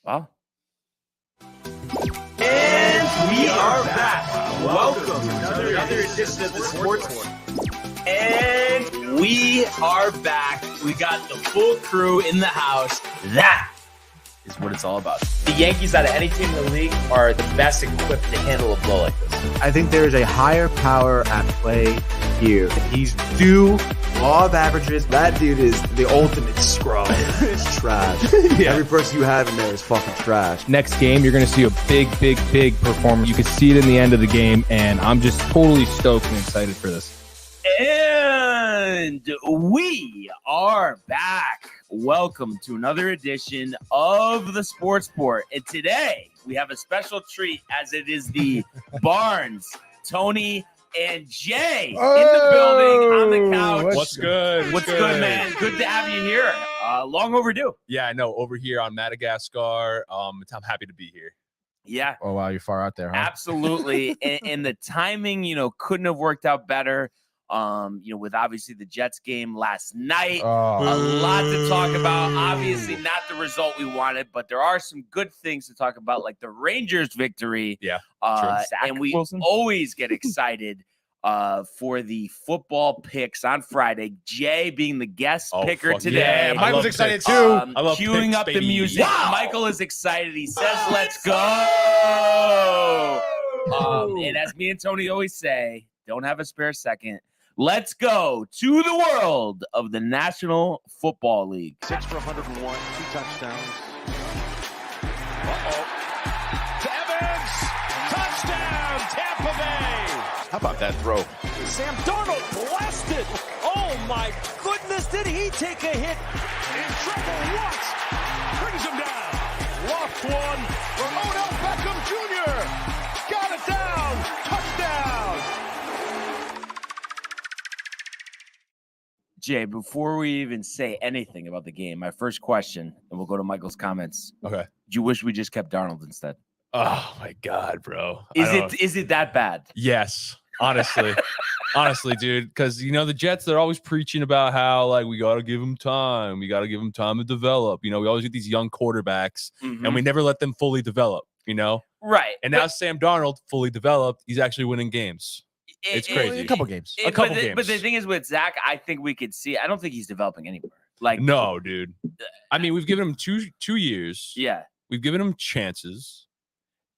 Wow. And we are back. Welcome to another edition of the Sports Corner. And we are back. We got the full crew in the house. That is what it's all about. The Yankees, out of any team in the league, are the best equipped to handle a blow like this. I think there is a higher power at play here. He's due law of averages. That dude is the ultimate scrub. It's trash. Yeah. Every person you have in there is fucking trash. Next game, you're going to see a big performance. You can see it in the end of the game, and I'm just totally stoked and excited for this. And we are back. Welcome to another edition of the Sports Port. And today we have a special treat, as it is the Barnes, Tony, and Jay in the building on the couch. What's good? What's good, man? Good to have you here. Long overdue. Yeah, I know. Over here on Madagascar. I'm happy to be here. Yeah. Oh, wow, you're far out there, huh? Absolutely. and the timing, couldn't have worked out better. With obviously the Jets game last night, a lot to talk about. Obviously not the result we wanted, but there are some good things to talk about, like the Rangers victory. Yeah. And we always get excited for the football picks on Friday. Jay being the guest picker today. Yeah, Michael's excited picks. too. I love queuing picks, up baby. the music. Wow. Michael is excited. He says, "Let's go." And as me and Tony always say, don't have a spare second. Let's go to the world of the National Football League. 6 for 101, 2 touchdowns. To Evans, touchdown, Tampa Bay. How about that throw? Sam Darnold blasted. Oh my goodness, did he take a hit? In trouble once, brings him down. Lost one from Odell Beckham Jr. Got it down, touchdown. Jay, before we even say anything about the game, my first question, and we'll go to Michael's comments. Okay. Do you wish we just kept Darnold instead? Oh my God, bro. Is it that bad? Yes. Honestly. Honestly, dude. Because the Jets, they're always preaching about how we gotta give them time. We gotta give them time to develop. We always get these young quarterbacks and we never let them fully develop, Right. And now Sam Darnold fully developed, he's actually winning games. It's crazy. A couple games. Games. But the thing is with Zach, I think we could see. I don't think he's developing anywhere. No, dude. I mean, we've given him two years. Yeah. We've given him chances.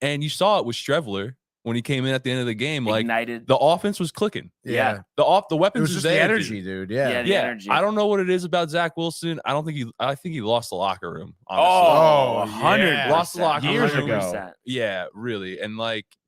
And you saw it with Strevler when he came in at the end of the game. Ignited. The offense was clicking. Yeah. The weapons It was just there, the energy, dude. Yeah. The energy. I don't know what it is about Zach Wilson. I think he lost the locker room. Oh, Honestly. 100%. Lost the locker room. Years ago. Yeah, really. And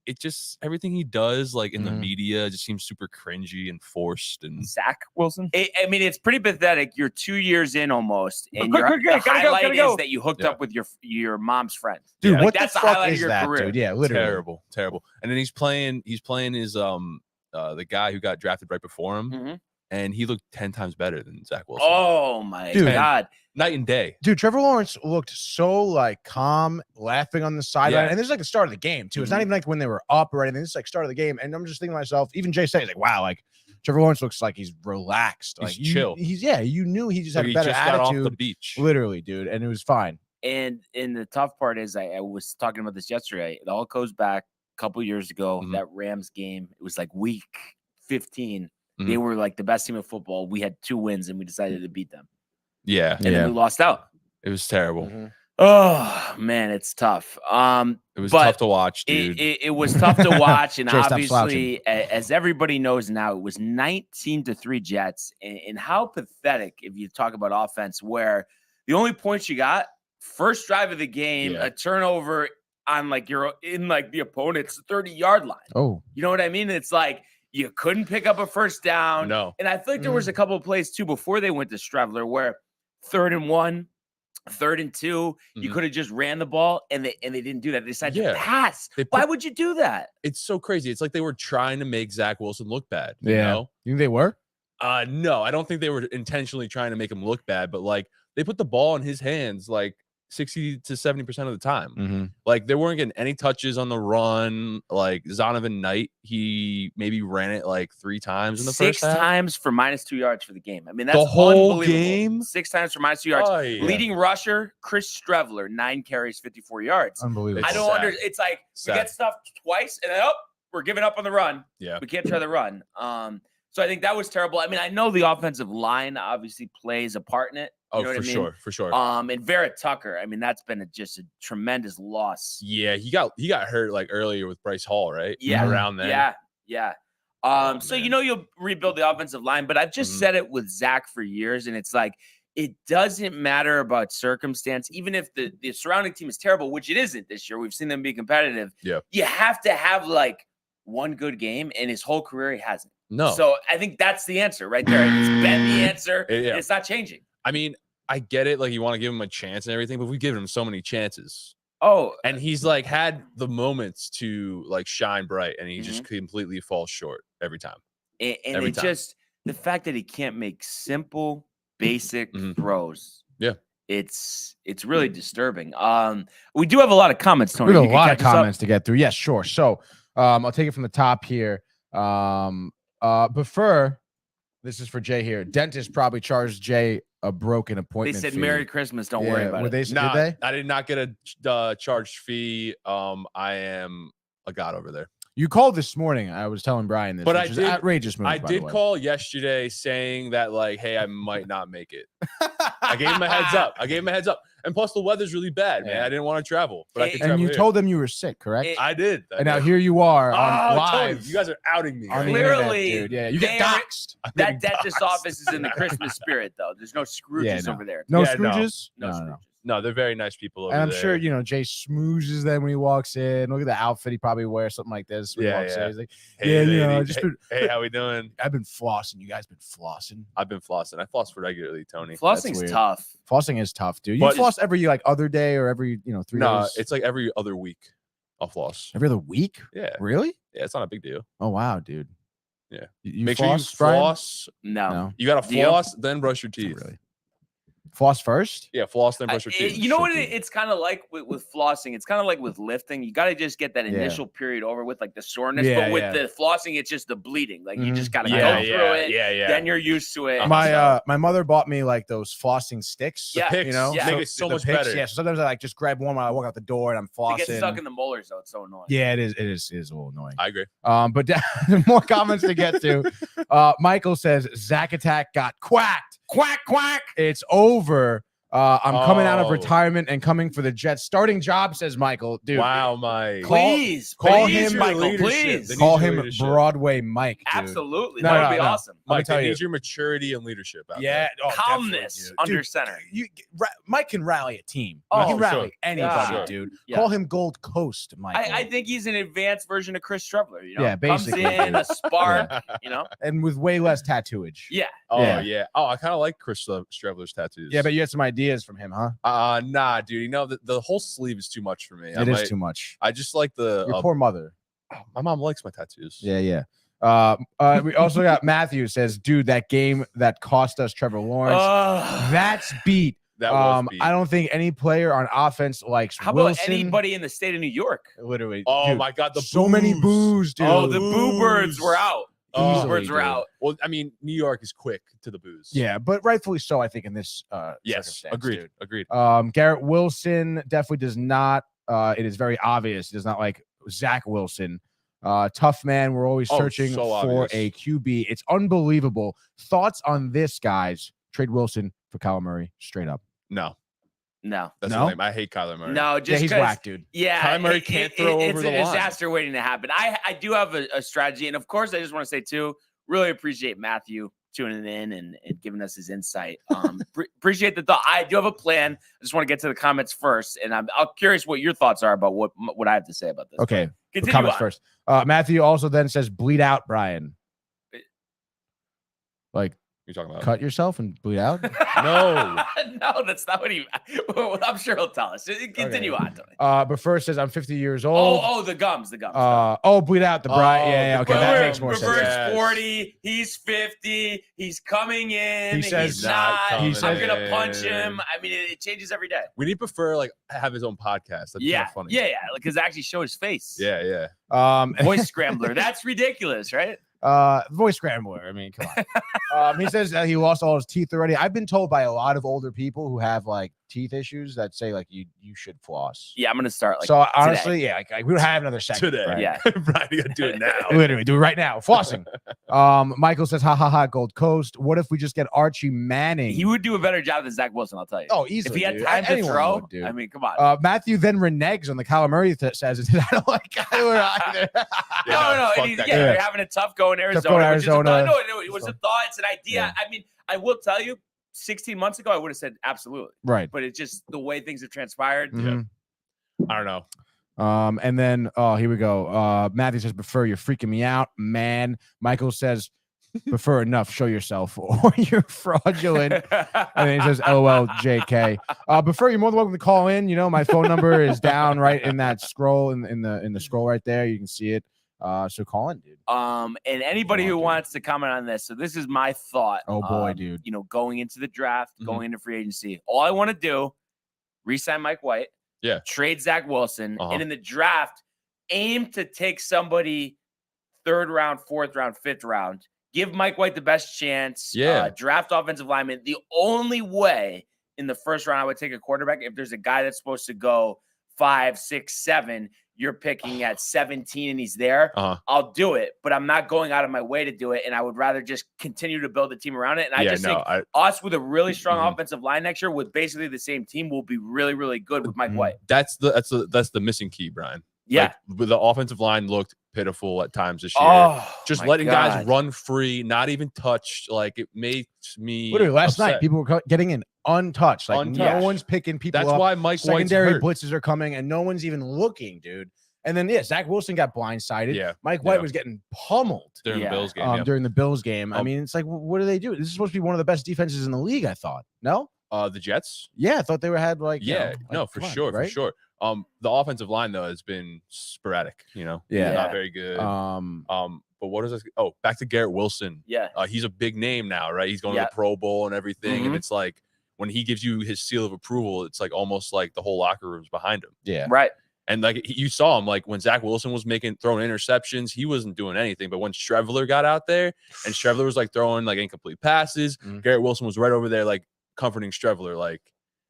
it just everything he does in the media just seems super cringy and forced. And Zach Wilson. I mean, it's pretty pathetic. You're 2 years in almost, and Quick, the highlight go. is that you hooked up with your mom's friend. Dude, Yeah, what that's the the fuck highlight is of your that, career. dude? Yeah, literally. terrible. And then he's playing his the guy who got drafted right before him, Mhm. and he looked 10 times better than Zach Wilson. Oh my Dude. God. Night and day. Dude, Trevor Lawrence looked so calm, laughing on the sideline. Yeah. And this is the start of the game, too. It's not even when they were up or anything. This is start of the game. And I'm just thinking to myself, even Jay saying, wow, Trevor Lawrence looks like he's relaxed. He's chill. You knew he just had a He better just got off the attitude. beach. Literally, dude. And it was fine. And the tough part is, I was talking about this yesterday. It all goes back a couple years ago. Mhm. That Rams game. It was week 15. Mhm. They were the best team of football. We had 2 wins, and we decided to beat them. Yeah, And then we lost out. it was terrible. Mhm. Oh man, it's tough. It was But tough to watch, dude. It was tough to watch, and Jay, stop obviously, as everybody knows now, it was 19-3 Jets. And how pathetic, if you talk about offense, where the only points you got, first drive of the game, Yeah. a turnover on you're in the opponent's 30-yard line. Oh. You know what I mean? It's you couldn't pick up a first down. No. And I feel like there was a couple of plays too before they went to Strevler where 3rd and 1, 3rd and 2, you Mhm. could have just ran the ball, and they didn't do that. They decided to Yeah. pass. They Why put- would you do that? It's so crazy. It's like they were trying to make Zach Wilson look bad. You Yeah. know? You think they were? No, I don't think they were intentionally trying to make him look bad, but they put the ball in his hands 60 to 70% of the time. Mm-hmm. Like they weren't getting any touches on the run. Like Zonovan Knight, he maybe ran it like 3 times in the Six first half. times for -2 yards for the game. I mean, that's The whole unbelievable. game? 6 times for -2 yards. Oh, yeah. Leading rusher, Chris Strevler, 9 carries, 54 yards. Unbelievable. I It's don't sad. understand. It's like Sad. we get stuffed twice, and then we're giving up on the run. Yeah. We can't try the run. So I think that was terrible. I mean, I know the offensive line obviously plays a part in it. You Oh, know what for I mean? sure. For sure. And Vera Tucker, I mean, that's been just a tremendous loss. Yeah, he got hurt like earlier with Bryce Hall, right? Yeah. Around then. Yeah. So man. you know you'll rebuild the offensive line, but I've just Mhm. said it with Zach for years, and it's like it doesn't matter about circumstance, even if the surrounding team is terrible, which it isn't this year. We've seen them be competitive. Yeah. You have to have like one good game, and his whole career he hasn't. No. So I think that's the answer right there. It's been the answer. Yeah. And it's not changing. I mean, I get it. Like you want to give him a chance and everything, but we've given him so many chances. Oh, And he's like had the moments to like shine bright, and he just completely falls short every time. and every it time. just the fact that he can't make simple, basic Mhm. throws. Yeah. It's really disturbing. We do have a lot of comments, Tony. We have You a can lot of catch us up. comments to get through. Yes, sure. So I'll take it from the top here. Prefer, this is for Jay here. Dentist probably charged Jay a broken They appointment. said fee. Merry Christmas. Don't worry about Would it. they, Nah, did they? I did not get a charged fee. I am a god over there. You called this morning. I was telling Brian this, But which I is did- outrageous move. I by the did way. call yesterday saying that like, hey, I might not make it. I gave him a heads up. And plus the weather's really bad, man. Yeah. I didn't want to travel, but I could And travel And you here. told them you were sick, correct? It- I did. and now here you are on Tony, live. you guys are outing me. on the right? Clearly, internet, dude. Yeah, you get they're- doxxed. I'm That getting dentist doxxed. office is in the Christmas spirit, though. There's no Scrooges no. over there. No Yeah, no. Scrooges? No, No. Scrooges. No, they're very nice people over And I'm there. sure, Jay smoozes them when he walks in. Look at the outfit. He probably wears something like this when he Yeah, walks in. yeah. He's like, Hey, yeah, lady. I just hey, been, hey, how we doing? I've been flossing. You guys been flossing? I've been flossing. I floss regularly, Tony. Flossing's weird. tough. Flossing is tough, dude. You But- floss every like other day or every 3 No, days? it's like every other week I'll floss. every other week. Yeah. Really? Yeah, it's not a big deal. Oh wow, dude. Yeah. You Make sure you Brian? floss. No. No, You gotta Deal? floss, then brush your teeth. not really. Floss first. Yeah, floss, then brush your teeth. You know what Shit, dude. it's kind of like with flossing? It's kind of like with lifting. You got to just get that Yeah. initial period over with, like the soreness. Yeah, but with yeah. the flossing, it's just the bleeding. Like you Mhm. just got to yeah, go through it. yeah. Then you're used to it. My mother bought me like those flossing sticks. Yeah, picks, yeah. make it so the much picks, better. Yeah, so sometimes I like just grab one while I walk out the door and I'm It flossing. gets stuck in the molars, though. It's so annoying. Yeah, it is a little annoying. I agree. But more comments to get to. Michael says Zach Attack got quacked. Quack, quack. It's over. I'm coming out of Oh. retirement and coming for the Jets. Starting job, says Michael. Dude, Wow, Mike. Please, call please, him Michael, leadership. please. They call need your him leadership. Broadway Mike. Dude. Absolutely. No, That no, would be no. awesome. Let me Mike, tell they you. need your maturity and leadership out Yeah, there. Calmness definitely, dude. under Dude, center. Mike can rally a team. Oh, he can for rally sure. anybody, Yeah. dude. Yeah. Call him Gold Coast, Mike. I think he's an advanced version of Chris Strevler. You know, Yeah, basically, comes in dude. a spark. You know, and with way less tattooage. yeah. Oh, Yeah. yeah. Oh, I kind of like Chris Strevler's tattoos. Yeah, but you had some ideas from him, huh? Nah, dude. You know, the whole sleeve is too much for me. It is too much. I just like the. Your poor mother. My mom likes my tattoos. Yeah. We also got Matthew says, dude, that game that cost us Trevor Lawrence. That's beat. That was beat. I don't think any player on offense likes How about Wilson. anybody in the state of New York? Literally. Oh dude, my God, the so many boos, dude. Oh, the Boo Birds were out. The Oh, Boo Birds were dude. out. Well, I mean, New York is quick to the booze. Yeah, but rightfully so, I think, in this Yes. circumstance, Agreed. dude. Agreed. Garrett Wilson definitely does not. It is very obvious. He does not like Zach Wilson. Tough man. We're always Oh, searching so for obvious. a QB. It's unbelievable. Thoughts on this, guys? Trade Wilson for Kyler Murray, straight up. No, No. that's No? the name. I hate Kyler Murray. No, Yeah, just he's 'cause- whack, dude. Yeah, Kyler Murray can't throw it's over the a line. disaster waiting to happen. I do have a strategy, and of course, I just want to say too, really appreciate Matthew tuning in and giving us his insight. Appreciate the thought. I do have a plan. I just want to get to the comments first, and I'm curious what your thoughts are about what I have to say about this. Okay, Continue comments on. first. Matthew also then says, "Bleed out, Brian." Like, you talking about? Cut yourself and bleed out? No. No, that's not what he. I'm sure he'll tell us. Continue on, Tony. But first says I'm 50 years old. Oh, the gums. Bleed out the bride. Yeah, the okay, bride. that makes more sense. Reverse Yes. 40. He's 50. He's coming in. He says he's not. coming I'm gonna in. punch him. I mean, it changes every day. We need prefer like have his own podcast. That's Yeah, kinda funny. yeah, because I actually show his face. Yeah. Voice scrambler. That's ridiculous, right? Voice scrambler. I mean, come on. He says that he lost all his teeth already. I've been told by a lot of older people who have like teeth issues that say like you should floss. Yeah, I'm gonna start like. So honestly, yeah, like, we don't have another second Today. right? Yeah. Brian, you gotta do it now. Literally, do it right now. Flossing. Michael says, ha ha ha, Gold Coast. What if we just get Archie Manning? He would do a better job than Zach Wilson, I'll tell you. Oh, if easily. he had dude. time to Anyone throw, would, dude. I mean, come on. Matthew then reneges on the Kyler Murray says I don't like Kyler either. No. fuck And that yeah, guy. they're having a tough go in Arizona. go in which is a thought. Arizona. No, it was a thought. It's an idea. I mean, I will tell you, 16 months ago, I would have said absolutely. Right. But it's just the way things have transpired. Mhm. I don't know. And then here we go. Matthew says, prefer you're freaking me out, man. Michael says, prefer enough, show yourself, or you're fraudulent. And then he says, LOL, JK. Prefer you're more than welcome to call in. You know, my phone number is down right in that scroll in the scroll right there. You can see it. So call in, dude. And anybody who wants to comment on this, so this is my thought. Oh boy, dude. You know, going into the draft, Mhm. going into free agency, all I want to do, re-sign Mike White. Yeah. Trade Zach Wilson, Uh-huh. and in the draft, aim to take somebody 3rd round, 4th round, 5th round. Give Mike White the best chance. Yeah. Draft offensive lineman. The only way in the 1st round I would take a quarterback if there's a guy that's supposed to go 5, 6, 7. You're picking at 17 and he's there. Uh-huh. I'll do it, but I'm not going out of my way to do it. And I would rather just continue to build a team around it. And I just think us with a really strong Mhm. offensive line next year with basically the same team will be really, really good with Mike Mhm. White. that's the missing key, Brian. Yeah. Like, the offensive line looked pitiful at times this year. Just my letting guys God. run free, not even touched. Like it makes me Literally last night, upset. people were getting in untouched. Like no Untouched. one's picking people That's up. why Mike White's Secondary hurt. blitzes are coming, and no one's even looking, dude. And then Zach Wilson got blindsided. Yeah, Mike White yeah. was getting pummeled during Yeah. the Bills game. Yeah. during the Bills game. I Um, mean, it's like, what do they do? This is supposed to be one of the best defenses in the league. I thought. No. The Jets. Yeah, I thought they had like. you Yeah, know, no, like, for come on, sure, right? for sure. The offensive line though has been sporadic. You know, Yeah. not very good. But what is this? Oh, back to Garrett Wilson. Yeah. He's a big name now, right? He's going Yeah. to the Pro Bowl and everything, Mhm. and it's like when he gives you his seal of approval, it's like almost like the whole locker room's behind him. Yeah. Right. And like you saw him, like when Zach Wilson was throwing interceptions, he wasn't doing anything. But when Strevler got out there and Strevler was like throwing like incomplete passes, Mhm. Garrett Wilson was right over there, like comforting Strevler. Like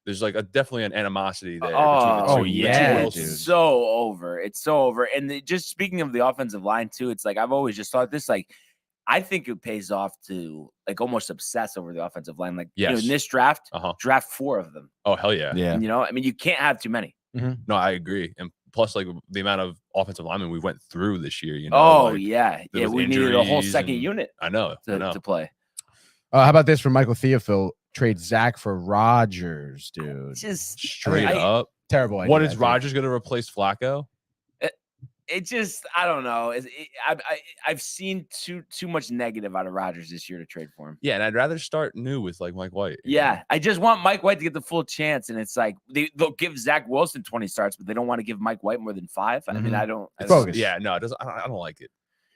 there's like definitely an animosity there. Oh, between the yeah, two it's dude. so over. It's so over. And just speaking of the offensive line too, it's like I've always just thought this. Like, I think it pays off to like almost obsess over the offensive line. Like, you know, Yes. in this draft, Uh-huh. draft 4 of them. Oh hell yeah. Yeah. You know, I mean, you can't have too many. No, I agree. And plus, like the amount of offensive linemen we went through this year. You know. Oh like, yeah, there yeah. was We needed a whole injuries second and- unit I know. to play. How about this from Michael Theophil? Trade Zach for Rogers, dude. Just Straight I- up. Terrible idea. What is I think. Rodgers going to replace Flacco? It just, I don't know. I've seen too much negative out of Rodgers this year to trade for him. Yeah, and I'd rather start new with like Mike White. you know? Yeah, I just want Mike White to get the full chance, and it's like they'll give Zach Wilson 20 starts, but they don't want to give Mike White more than 5. I mean, Mhm. I don't. It's don't- bogus. Yeah, no, it doesn't. I don't like it.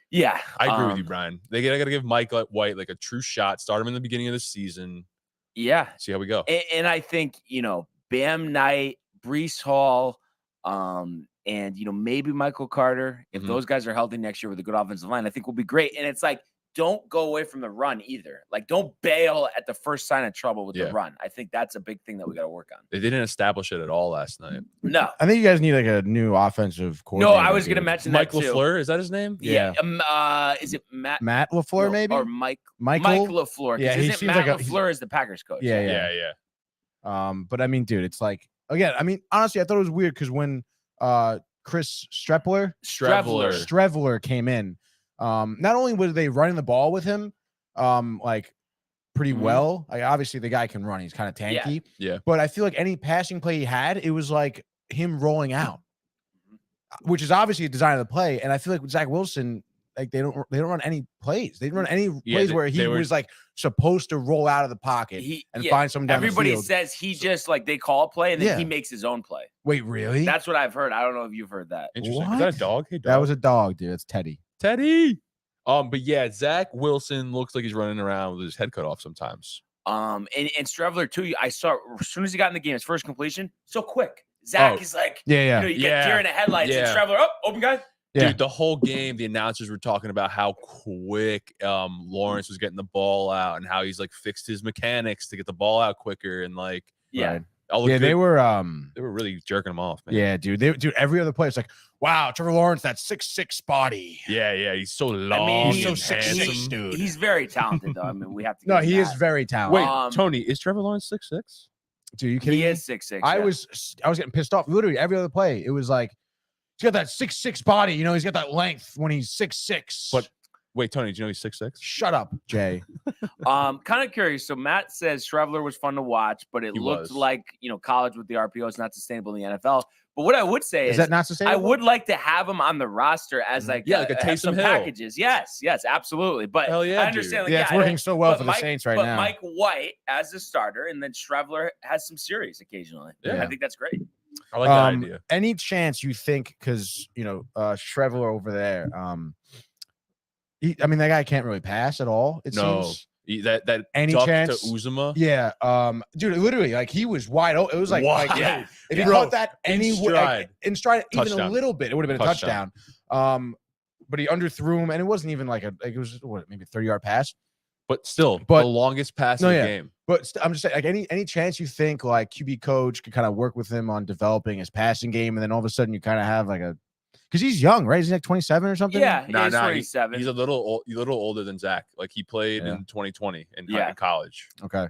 Yeah, I agree with you, Brian. They got to give Mike White like a true shot. Start him in the beginning of the season. Yeah, See how we go. and I think Bam Knight, Brees Hall, and maybe Michael Carter. If Mhm. those guys are healthy next year with a good offensive line, I think we'll be great. And it's like, don't go away from the run either. Like, don't bail at the first sign of trouble with Yeah. the run. I think that's a big thing that we got to work on. They didn't establish it at all last night. No, I think you guys need like a new offensive no, coordinator. I was going to dude. mention Mike that too. LaFleur, is that his name? Yeah. Is it Matt? Matt LaFleur, No, maybe? or Mike Michael? LaFleur. Yeah, Yeah, he isn't seems Matt like a- LaFleur is the Packers coach? Yeah, Yeah, yeah. But I mean, dude, it's like again. I mean, honestly, I thought it was weird because when Chris Strevler came in, not only were they running the ball with him, like pretty Mhm. well. Like obviously the guy can run; he's kind of Yeah. tanky. Yeah. But I feel like any passing play he had, it was like him rolling out, which is obviously a design of the play. And I feel like with Zach Wilson, like they don't run any plays. They didn't run any plays where he they were- was like supposed to roll out of the pocket and find someone down the Everybody field. says he just like they call a play and then Yeah. he makes his own play. Wait, really? That's what I've heard. I don't know if you've heard that. Interesting. Is What? that a dog? Hey, dog. That was a dog, dude. It's Teddy. Teddy. But yeah, Zach Wilson looks like he's running around with his head cut off sometimes. And Strevler too. I saw as soon as he got in the game, his first completion, so quick. Zach is like, Yeah. you get Yeah. deer in the headlights. And Yeah. Strevler, open guy. Yeah. Dude, the whole game, the announcers were talking about how quick Lawrence was getting the ball out and how he's like fixed his mechanics to get the ball out quicker and like Yeah. Right. all the Yeah, good- they were really jerking him off, man. yeah, dude. Dude, every other player is like, wow, Trevor Lawrence, that 6'6" body. Yeah, he's so long. I mean, he's so and 6'6", handsome. dude. He's very talented though. I mean, we have to. No, give him he is that. very talented. Wait, Tony, is Trevor Lawrence 6'6"? Dude, you kidding He me? is 6'6". I yeah. was getting pissed off. Literally every other play, it was like he's got that 6'6" body. You know, he's got that length when he's 6'6". But wait, Tony, did you know he's 6'6"? Shut up, Jay. Kind of curious. So Matt says Strevler was fun to watch, but it He looked was. like college with the RPO is not sustainable in the NFL. But what I would say Is that not sustainable? I would like to have him on the roster as like Yeah, like a have Taysom some Hill. packages. Yes, absolutely. But Hell yeah, I understand. Like, Yeah, it's I don't- working so well but for the Mike- Saints right but now. Mike White as a starter, and then Strevler has some series occasionally. Yeah. I think that's great. I like that idea. Any chance you think, because Strevler over there, that guy can't really pass at all. It No. seems. That Any duck chance? to Uzuma. Yeah, dude, literally, like he was wide open. It was like, Yeah. if he Bro, caught that in anywhere, stride. in stride, even a Touchdown. little bit, it would have been a touchdown. But he underthrew him, and it wasn't even like it was maybe a 30-yard pass. But still, But- the longest pass No, in the yeah. game. But I'm just saying, like any chance you think like QB coach could kind of work with him on developing his passing game, and then all of a sudden you kind of have like because he's young, right? He's like 27 or something. Yeah, Nah, he's nah, 27. He's a little older than Zach. Like he played Yeah. in 2020 in Yeah. college. Okay.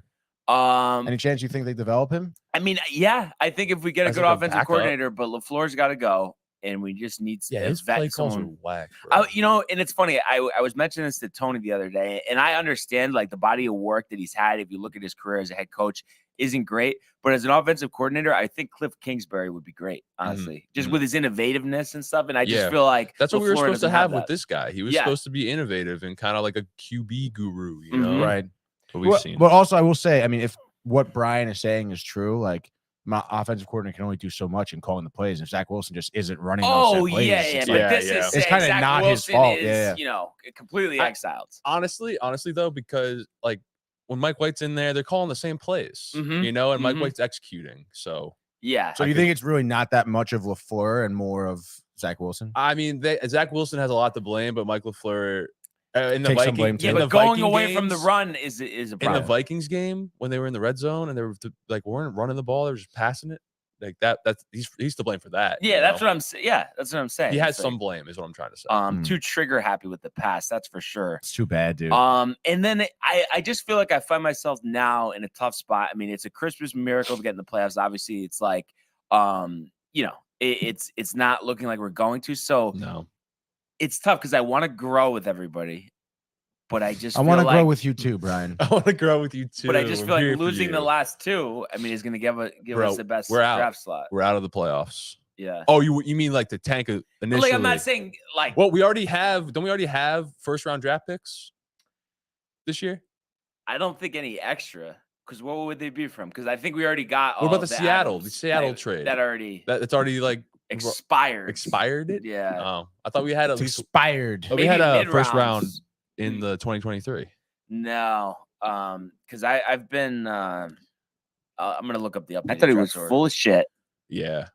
um, Any chance you think they develop him? I mean, yeah, I think if we get a As good like a offensive backup. coordinator, but LaFleur's got to go, and we just need to vet someone. whack. Bro. And it's funny. I was mentioning this to Tony the other day, and I understand like the body of work that he's had. If you look at his career as a head coach, isn't great. But as an offensive coordinator, I think Cliff Kingsbury would be great, honestly, just with his innovativeness and stuff. And I just Yeah. feel like That's what we were LaFleur supposed to doesn't have with that. this guy. He was Yeah. supposed to be innovative and kind of like a QB guru, you know? Mhm. Right. But we've seen. But also, I will say, I mean, if what Brian is saying is true, like my offensive coordinator can only do so much in calling the plays. If Zach Wilson just isn't running, Oh those set plays, yeah. it's But Yeah, this yeah. is It's saying kinda Zach not his Wilson fault, Is, yeah. completely exiled. honestly though, because like when Mike White's in there, they're calling the same plays, Mhm. you know, and Mike Mhm. White's executing. So Yeah. So you think it's really not that much of LaFleur and more of Zach Wilson? I mean, Zach Wilson has a lot to blame, but Mike LaFleur in the Take some Viking, blame too. yeah, in but the going Viking away from the games- run is a in the problem. Vikings game when they were in the red zone and they were weren't running the ball, they were just passing it like that. That's he's to blame for that. Yeah, you that's know? what I'm saying. Yeah, that's what I'm saying. He has It's like, some blame, is what I'm trying to say. too trigger happy with the pass, that's for sure. It's too bad, dude. And then I just feel like I find myself now in a tough spot. I mean, it's a Christmas miracle to get in the playoffs. Obviously, it's like it's not looking like we're going to. So No, it's tough because I want to grow with everybody, but I just I want to feel grow like- with you too, Brian. I want to grow with you too. But I just I'm feel here like for losing the you. last two. I mean, is going to give Bro, us the best we're out. draft slot. We're out of the playoffs. Yeah. Oh, you mean like the tank initially? But like I'm not saying like Well, we already have. Don't we already have first round draft picks this year? I don't think any extra because what would they be from? Because I think we already got. What all about the Seattle? Adams The Seattle that- trade. that already It's already like expired. expired. It. Yeah. Oh, I thought we had at It's least. expired. Oh, we had Maybe a first round mid-rounds. in the 2023. No, because I've been. I'm gonna look up the update. I thought he was full of shit. Yeah,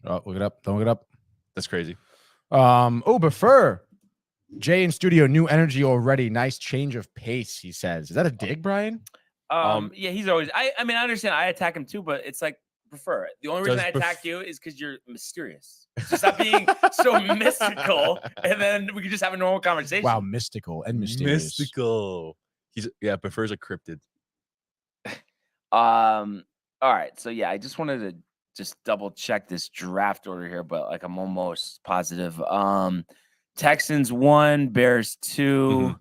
Oh, look it up. Don't look it up. that's crazy. Prefer Jay in studio, new energy already. Nice change of pace, he says. Is that a dig, Brian? Yeah, he's always. I mean, I understand. I attack him too, but it's like prefer it. The only reason Does I attack you is because you're mysterious. So stop being so mystical, and then we can just have a normal conversation. Wow, mystical and mysterious. Mystical. Prefers a cryptid. All right. So yeah, I just wanted to just double check this draft order here, but like I'm almost positive. Texans 1, Bears 2,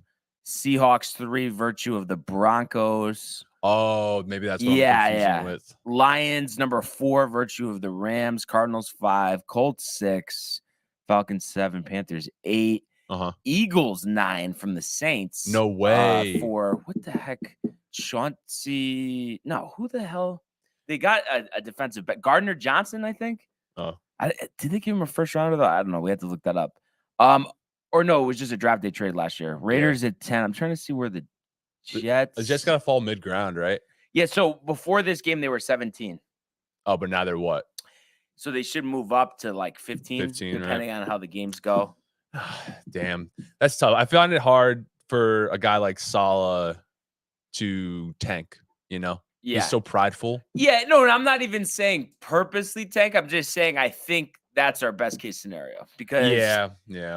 Seahawks 3, virtue of the Broncos. Oh, maybe that's what Yeah, I'm confusing yeah. with. Lions number 4, virtue of the Rams. Cardinals 5, Colts 6, Falcons 7, Panthers 8. Eagles 9 from the Saints. No way. For what the heck? Chauncey. No, who the hell? They got a defensive back. Gardner Johnson, I think. Oh. Did they give him a first rounder though? I don't know. We have to look that up. Or no, it was just a draft day trade last year. Raiders at 10. I'm trying to see where the Jets. The Jets got to fall mid-ground, right? Yeah, so before this game, they were 17. Oh, but now they're what? So they should move up to like 15, 15, depending on how the games go. Damn. That's tough. I find it hard for a guy like Saleh to tank, you know? Yeah. He's so prideful. Yeah, no, I'm not even saying purposely tank. I'm just saying I think that's our best case scenario because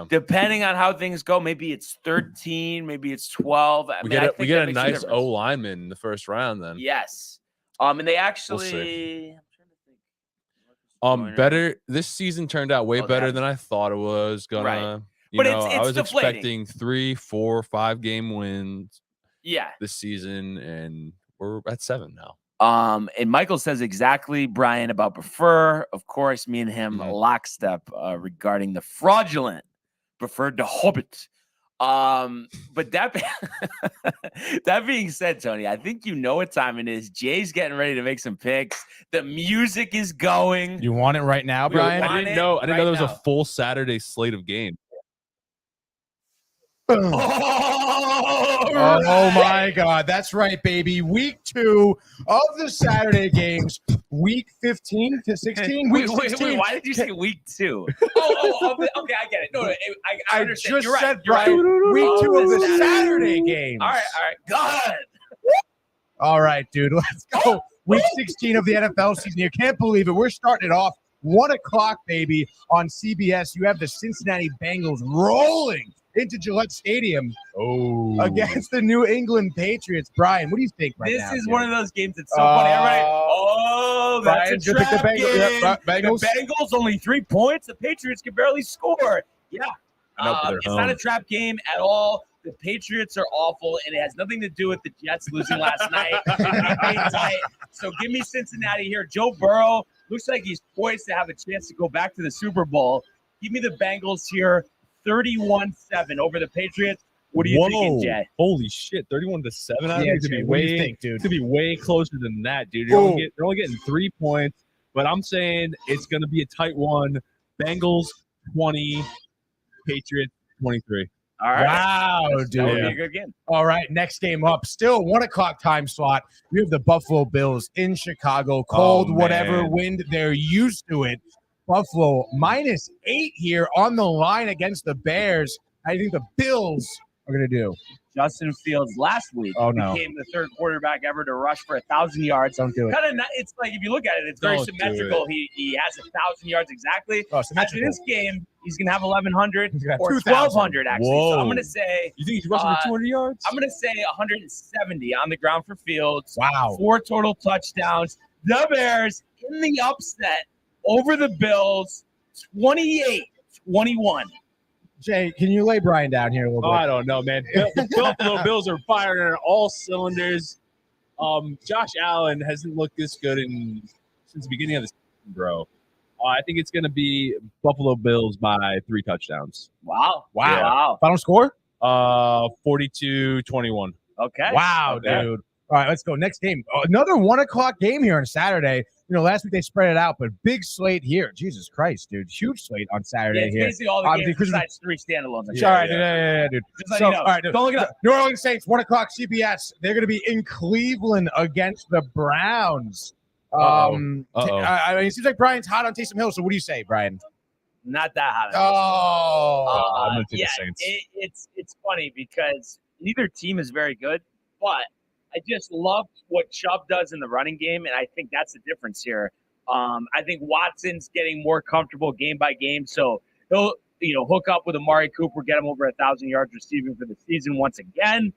depending on how things go, maybe it's 13, maybe it's 12. We get a nice O lineman in the first round then. Yes. And they actually see. I'm trying to think. Better this season turned out way better than I thought it was gonna. Right. You But know, it's I was deflating. expecting 3, 4, 5 game wins Yeah. this season, and we're at 7 now. And Michael says exactly, Brian, about Prefer. Of course, me and him lockstep regarding the fraudulent preferred to Hobbit. But that that being said, Tony, I think you know what time it is. Jay's getting ready to make some picks. The music is going. You want it right now, Brian? I didn't know there was a full Saturday slate of games. Oh my God, that's right, baby. Week 2 of the Saturday games, week 15 to 16. Wait, why did you say week 2? Okay, I get it. No, I understand. Just You're right. said, You're right. Brian, week 2 of the Saturday games. All right. God. All right, dude, let's go. Week 16 of the NFL season. You can't believe it. We're starting it off 1 o'clock, baby, on CBS. You have the Cincinnati Bengals rolling into Gillette Stadium against the New England Patriots. Brian, what do you think right now? This is one of those games that's so funny. Everybody, that's Brian, a you pick the trap game. Bengals. The Bengals only 3 points. The Patriots can barely score. Yeah. It's not a trap game at all. The Patriots are awful, and it has nothing to do with the Jets losing last night. So give me Cincinnati here. Joe Burrow looks like he's poised to have a chance to go back to the Super Bowl. Give me the Bengals here, 31-7 over the Patriots. What are you thinking, Jay? Holy shit, 31-7. I think it's Jay, what do you think, dude? It's gonna be way closer than that, dude. They're only getting 3 points, but I'm saying it's gonna be a tight one. Bengals 20, Patriots 23. All right. Wow, That would dude. be a good game. All right, next game up. Still 1 o'clock time slot. You have the Buffalo Bills in Chicago. Cold, whatever man. wind. They're used to it. Buffalo -8 here on the line against the Bears. How do you think the Bills are going to do? Justin Fields last week became the third quarterback ever to rush for 1,000 yards. Don't do it. It's like, if you look at it, it's very symmetrical. He has 1,000 yards exactly. After this game, he's going to have 1,100 or 1,200 actually. Whoa. So I'm going to say, You think he's rushing for 200 yards? I'm going to say 170 on the ground for Fields. Wow. 4 total touchdowns. The Bears in the upset over the Bills, 28-21. Jay, can you lay Brian down here a little bit? I don't know, man. The Buffalo Bills are firing on all cylinders. Josh Allen hasn't looked this good since the beginning of the season, bro. I think it's going to be Buffalo Bills by 3 touchdowns. Wow. Final score? 42-21. Okay. Wow, Okay. dude. All right, let's go. Next game. Another 1 o'clock game here on Saturday. You know, last week they spread it out, but big slate here. Jesus Christ, dude. Huge slate on Saturday It's here. basically all the games besides 3 standalones. All right, yeah, dude. Just let you know. All right, dude. Don't look it up. New Orleans Saints, 1 o'clock CBS. They're going to be in Cleveland against the Browns. I mean, it seems like Brian's hot on Taysom Hill. So what do you say, Brian? Not that hot. Oh, I'm gonna take the Saints. It's funny because neither team is very good, but I just love what Chubb does in the running game, and I think that's the difference here. I think Watson's getting more comfortable game by game, so he'll hook up with Amari Cooper, get him over 1,000 yards receiving for the season once again.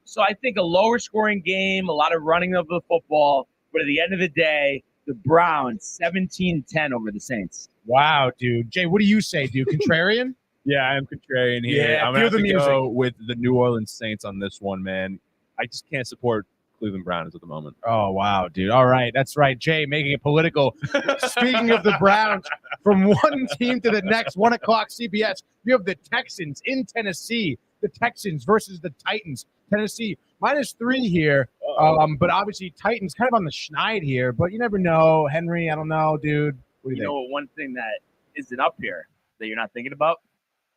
So I think a lower scoring game, a lot of running of the football, but at the end of the day, the Browns 17-10 over the Saints. wow, dude. Jay, what do you say, dude? Contrarian? Yeah, I am contrarian here. Yeah, I'm going feel to the go with the New Orleans Saints on this one, man. I just can't support Cleveland Browns at the moment. Oh, wow, dude. All right. That's right. Jay making it political. Speaking of the Browns, From one team to the next, 1 o'clock CBS, you have the Texans in Tennessee. The Texans versus the Titans. Tennessee -3 here. But obviously Titans kind of on the schneid here, but you never know. Henry, I don't know, dude. What do you think? know, one thing that isn't up here that you're not thinking about?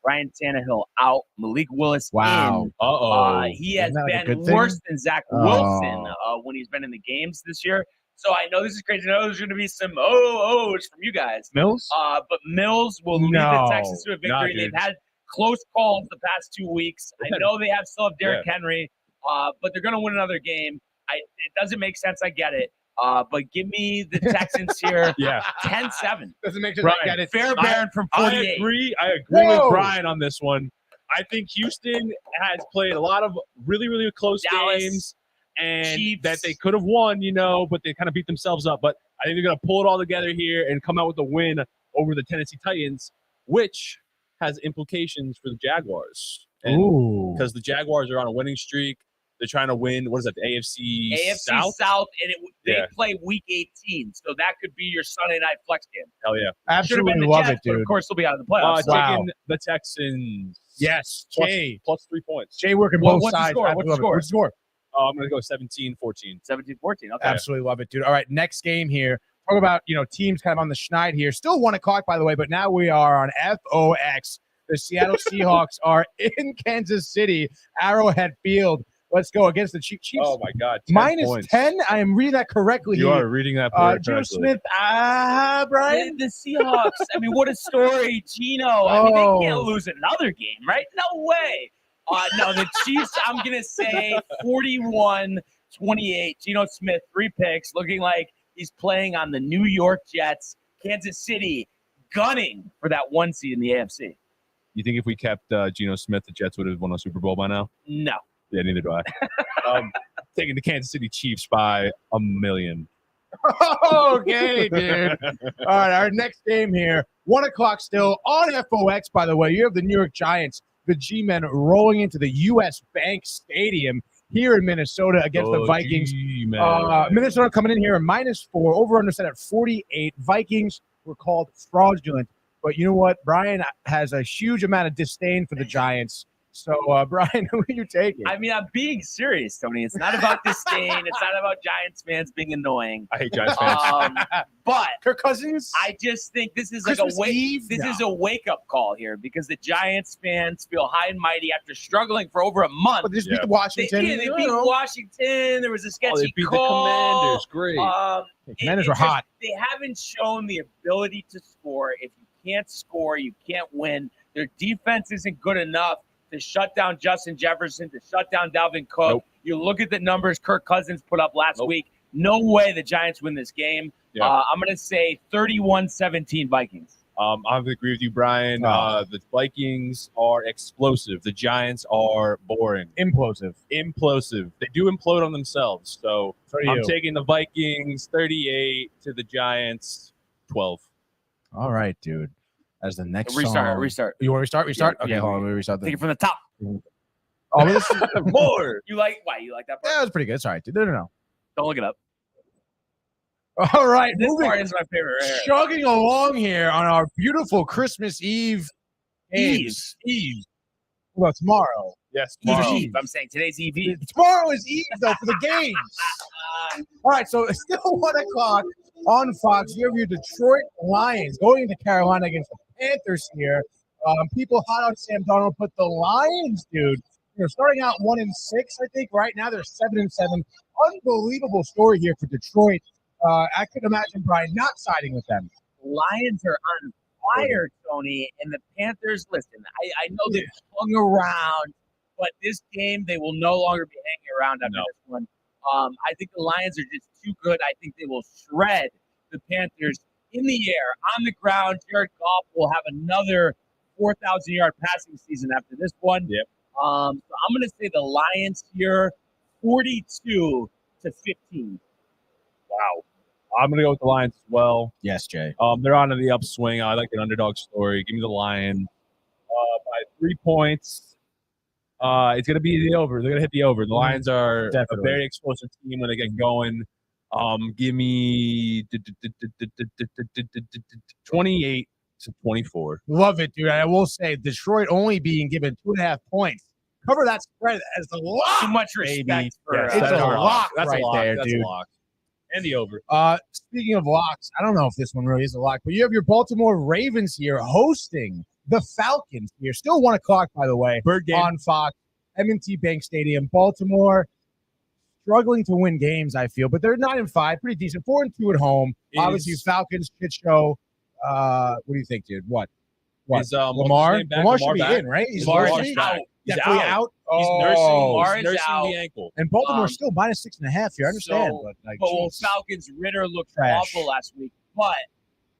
Ryan Tannehill out, Malik Willis in. He has Isn't that like a been good thing? worse than Zach Wilson when he's been in the games this year. So I know this is crazy. I know there's going to be some it's from you guys. Mills? But Mills will lead the Texans to a victory. dude. They've had close calls the past 2 weeks. I know they still have Derrick Henry, but they're going to win another game. It doesn't make sense. I get it. But give me the Texans here. 10-7. Doesn't make sense. Brian, I get it. Fair Baron from 48. I agree Whoa. with Brian on this one. I think Houston has played a lot of really, really close Dallas, games and Chiefs. that they could have won, but they kind of beat themselves up. But I think they're going to pull it all together here and come out with a win over the Tennessee Titans, which has implications for the Jaguars. Ooh. Because the Jaguars are on a winning streak. They're trying to win. What is that? The AFC South, and they Yeah. play Week 18, so that could be your Sunday night flex game. Hell yeah. Should have Absolutely been the love Jets, it, but dude. of course they'll be out of the playoffs. Wow. Taking the Texans. Yes. Plus- Jay. plus 3 points. Jay working What- both what's the sides. score? I What's love the it. score? What's the score? I'm going to go 17-14. 17-14. Okay. Absolutely love it, dude. All right, next game here. Talk about, teams kind of on the schneid here. Still 1 o'clock, by the way, but now we are on FOX. The Seattle Seahawks are in Kansas City, Arrowhead Field. Let's go against the Chiefs. Oh, my God. 10 points. -10. I am reading that correctly You here. are reading that correctly. Geno Smith. Brian. The Seahawks. I mean, what a story, Geno. I mean, Oh. they can't lose another game, right? No way. No, the Chiefs, I'm going to say 41-28. Geno Smith, 3 picks, looking like he's playing on the New York Jets. Kansas City gunning for that 1 seed in the AFC. You think if we kept Geno Smith, the Jets would have won a Super Bowl by now? No. Yeah, neither do I. Taking the Kansas City Chiefs by 1 million. Okay, dude. All right, our next game here, 1 o'clock still on FOX, by the way. You have the New York Giants, the G-Men, rolling into the U.S. Bank Stadium here in Minnesota against the Vikings. Minnesota coming in here at -4, over-under set at 48. Vikings were called fraudulent. But you know what? Brian has a huge amount of disdain for the Giants. So, Brian, who are you taking? I mean, I'm being serious, Tony. It's not about disdain. It's not about Giants fans being annoying. I hate Giants fans. But Kirk Cousins? I just think this is Christmas like Eve? This No. is a wake-up call here because the Giants fans feel high and mighty after struggling for over a month. But they just Yeah. beat the They Washington. beat Washington. There was a sketchy They beat the call. Commanders. Great. The Commanders it were just- hot. They haven't shown the ability to score. If you can't score, you can't win. Their defense isn't good enough to shut down Justin Jefferson, to shut down Dalvin Cook. Nope. You look at the numbers Kirk Cousins put up last Nope. week. No way the Giants win this game. Yeah. I'm going to say 31-17 Vikings. I have to agree with you, Brian. Oh. The Vikings are explosive. The Giants are boring. Implosive. Implosive. They do implode on themselves. So So do I'm you. taking the Vikings 38 to the Giants 12. All right, dude. As the next Restart. song. You want to restart? Restart? Yeah, Okay, yeah, hold on. Let me restart Take the it from the top. Oh, this is, More. You like that part? that was pretty good. It's all right, dude. No. Don't look it up. All right, This moving, part is my favorite. Right here. chugging along here on our beautiful Christmas Eve. games. Eve. Well, tomorrow. Yes, Eve. tomorrow. Eve. I'm saying today's Eve. Tomorrow is Eve, though, for the games. All right, so it's still 1 o'clock on Fox. You have your Detroit Lions going into Carolina against the Panthers here. People hot on Sam Darnold, but the Lions, dude, starting out 1-6, I think. Right now they're 7-7. Unbelievable story here for Detroit. I could imagine Brian not siding with them. Lions are on fire, Tony, and the Panthers. Listen, I know they've hung around, but this game they will no longer be hanging around after this one. I think the Lions are just too good. I think they will shred the Panthers in the air, on the ground. Jared Goff will have another 4,000-yard passing season after this one. Yep. So I'm going to say the Lions here, 42-15. Wow. I'm going to go with the Lions as well. Yes, Jay. They're on to the upswing. I like an underdog story. Give me the Lions by 3 points. It's going to be the over. They're going to hit the over. The Lions are Definitely. a very explosive team when they get going. Give me 28-17. to 24. Love it, dude. And I will say, Detroit only being given 2.5 points. Cover that spread as a lot. Too much respect baby. for It's That's a lock. lock That's right a lock. there, That's dude. a lock. And the over. Speaking of locks, I don't know if this one really is a lock, but you have your Baltimore Ravens here hosting the Falcons here. Still 1 o'clock, by the way, Bird game. on Fox, M&T Bank Stadium. Baltimore struggling to win games, I feel, but they're 9-5, pretty decent. 4-2 at home. Obviously, Falcons shit show. What do you think, dude? What? Is, Lamar? Lamar should be back? in, right? He's Lamar's nursing. back. He's Definitely out. out. He's Lamar is nursing out. the ankle. And Baltimore Um, still minus 6.5 here. I understand, so- but like, Well, jeez. Falcons, Ritter looked Trash. awful last week. But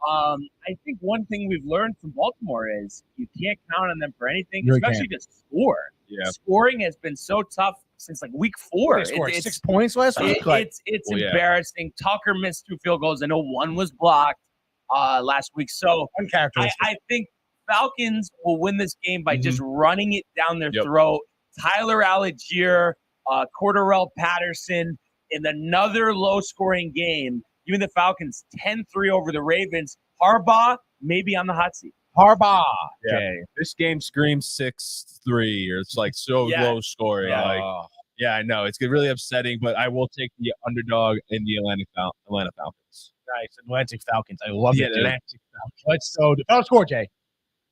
I think one thing we've learned from Baltimore is you can't count on them for anything, You really especially to score. Yeah. Scoring has been so tough since like week 4. They scored It's- 6 points last week. It's Well, yeah. embarrassing. Tucker missed 2 field goals. I know one was blocked last week. So Uncharacteristic. I think Falcons will win this game by just running it down their Yep. throat. Tyler Algier, Cordarrelle Patterson in another low-scoring game. Giving the Falcons 10-3 over the Ravens. Harbaugh maybe on the hot seat. Harbaugh. Yeah. Okay. This game screams 6-3, or it's like so Yeah. low scoring. Yeah. Like, yeah, I know it's really upsetting, but I will take the underdog in the Atlanta Falcons. Nice. Atlantic Falcons. I love The it, dude. Atlantic Falcons. Let's so the final score, Jay.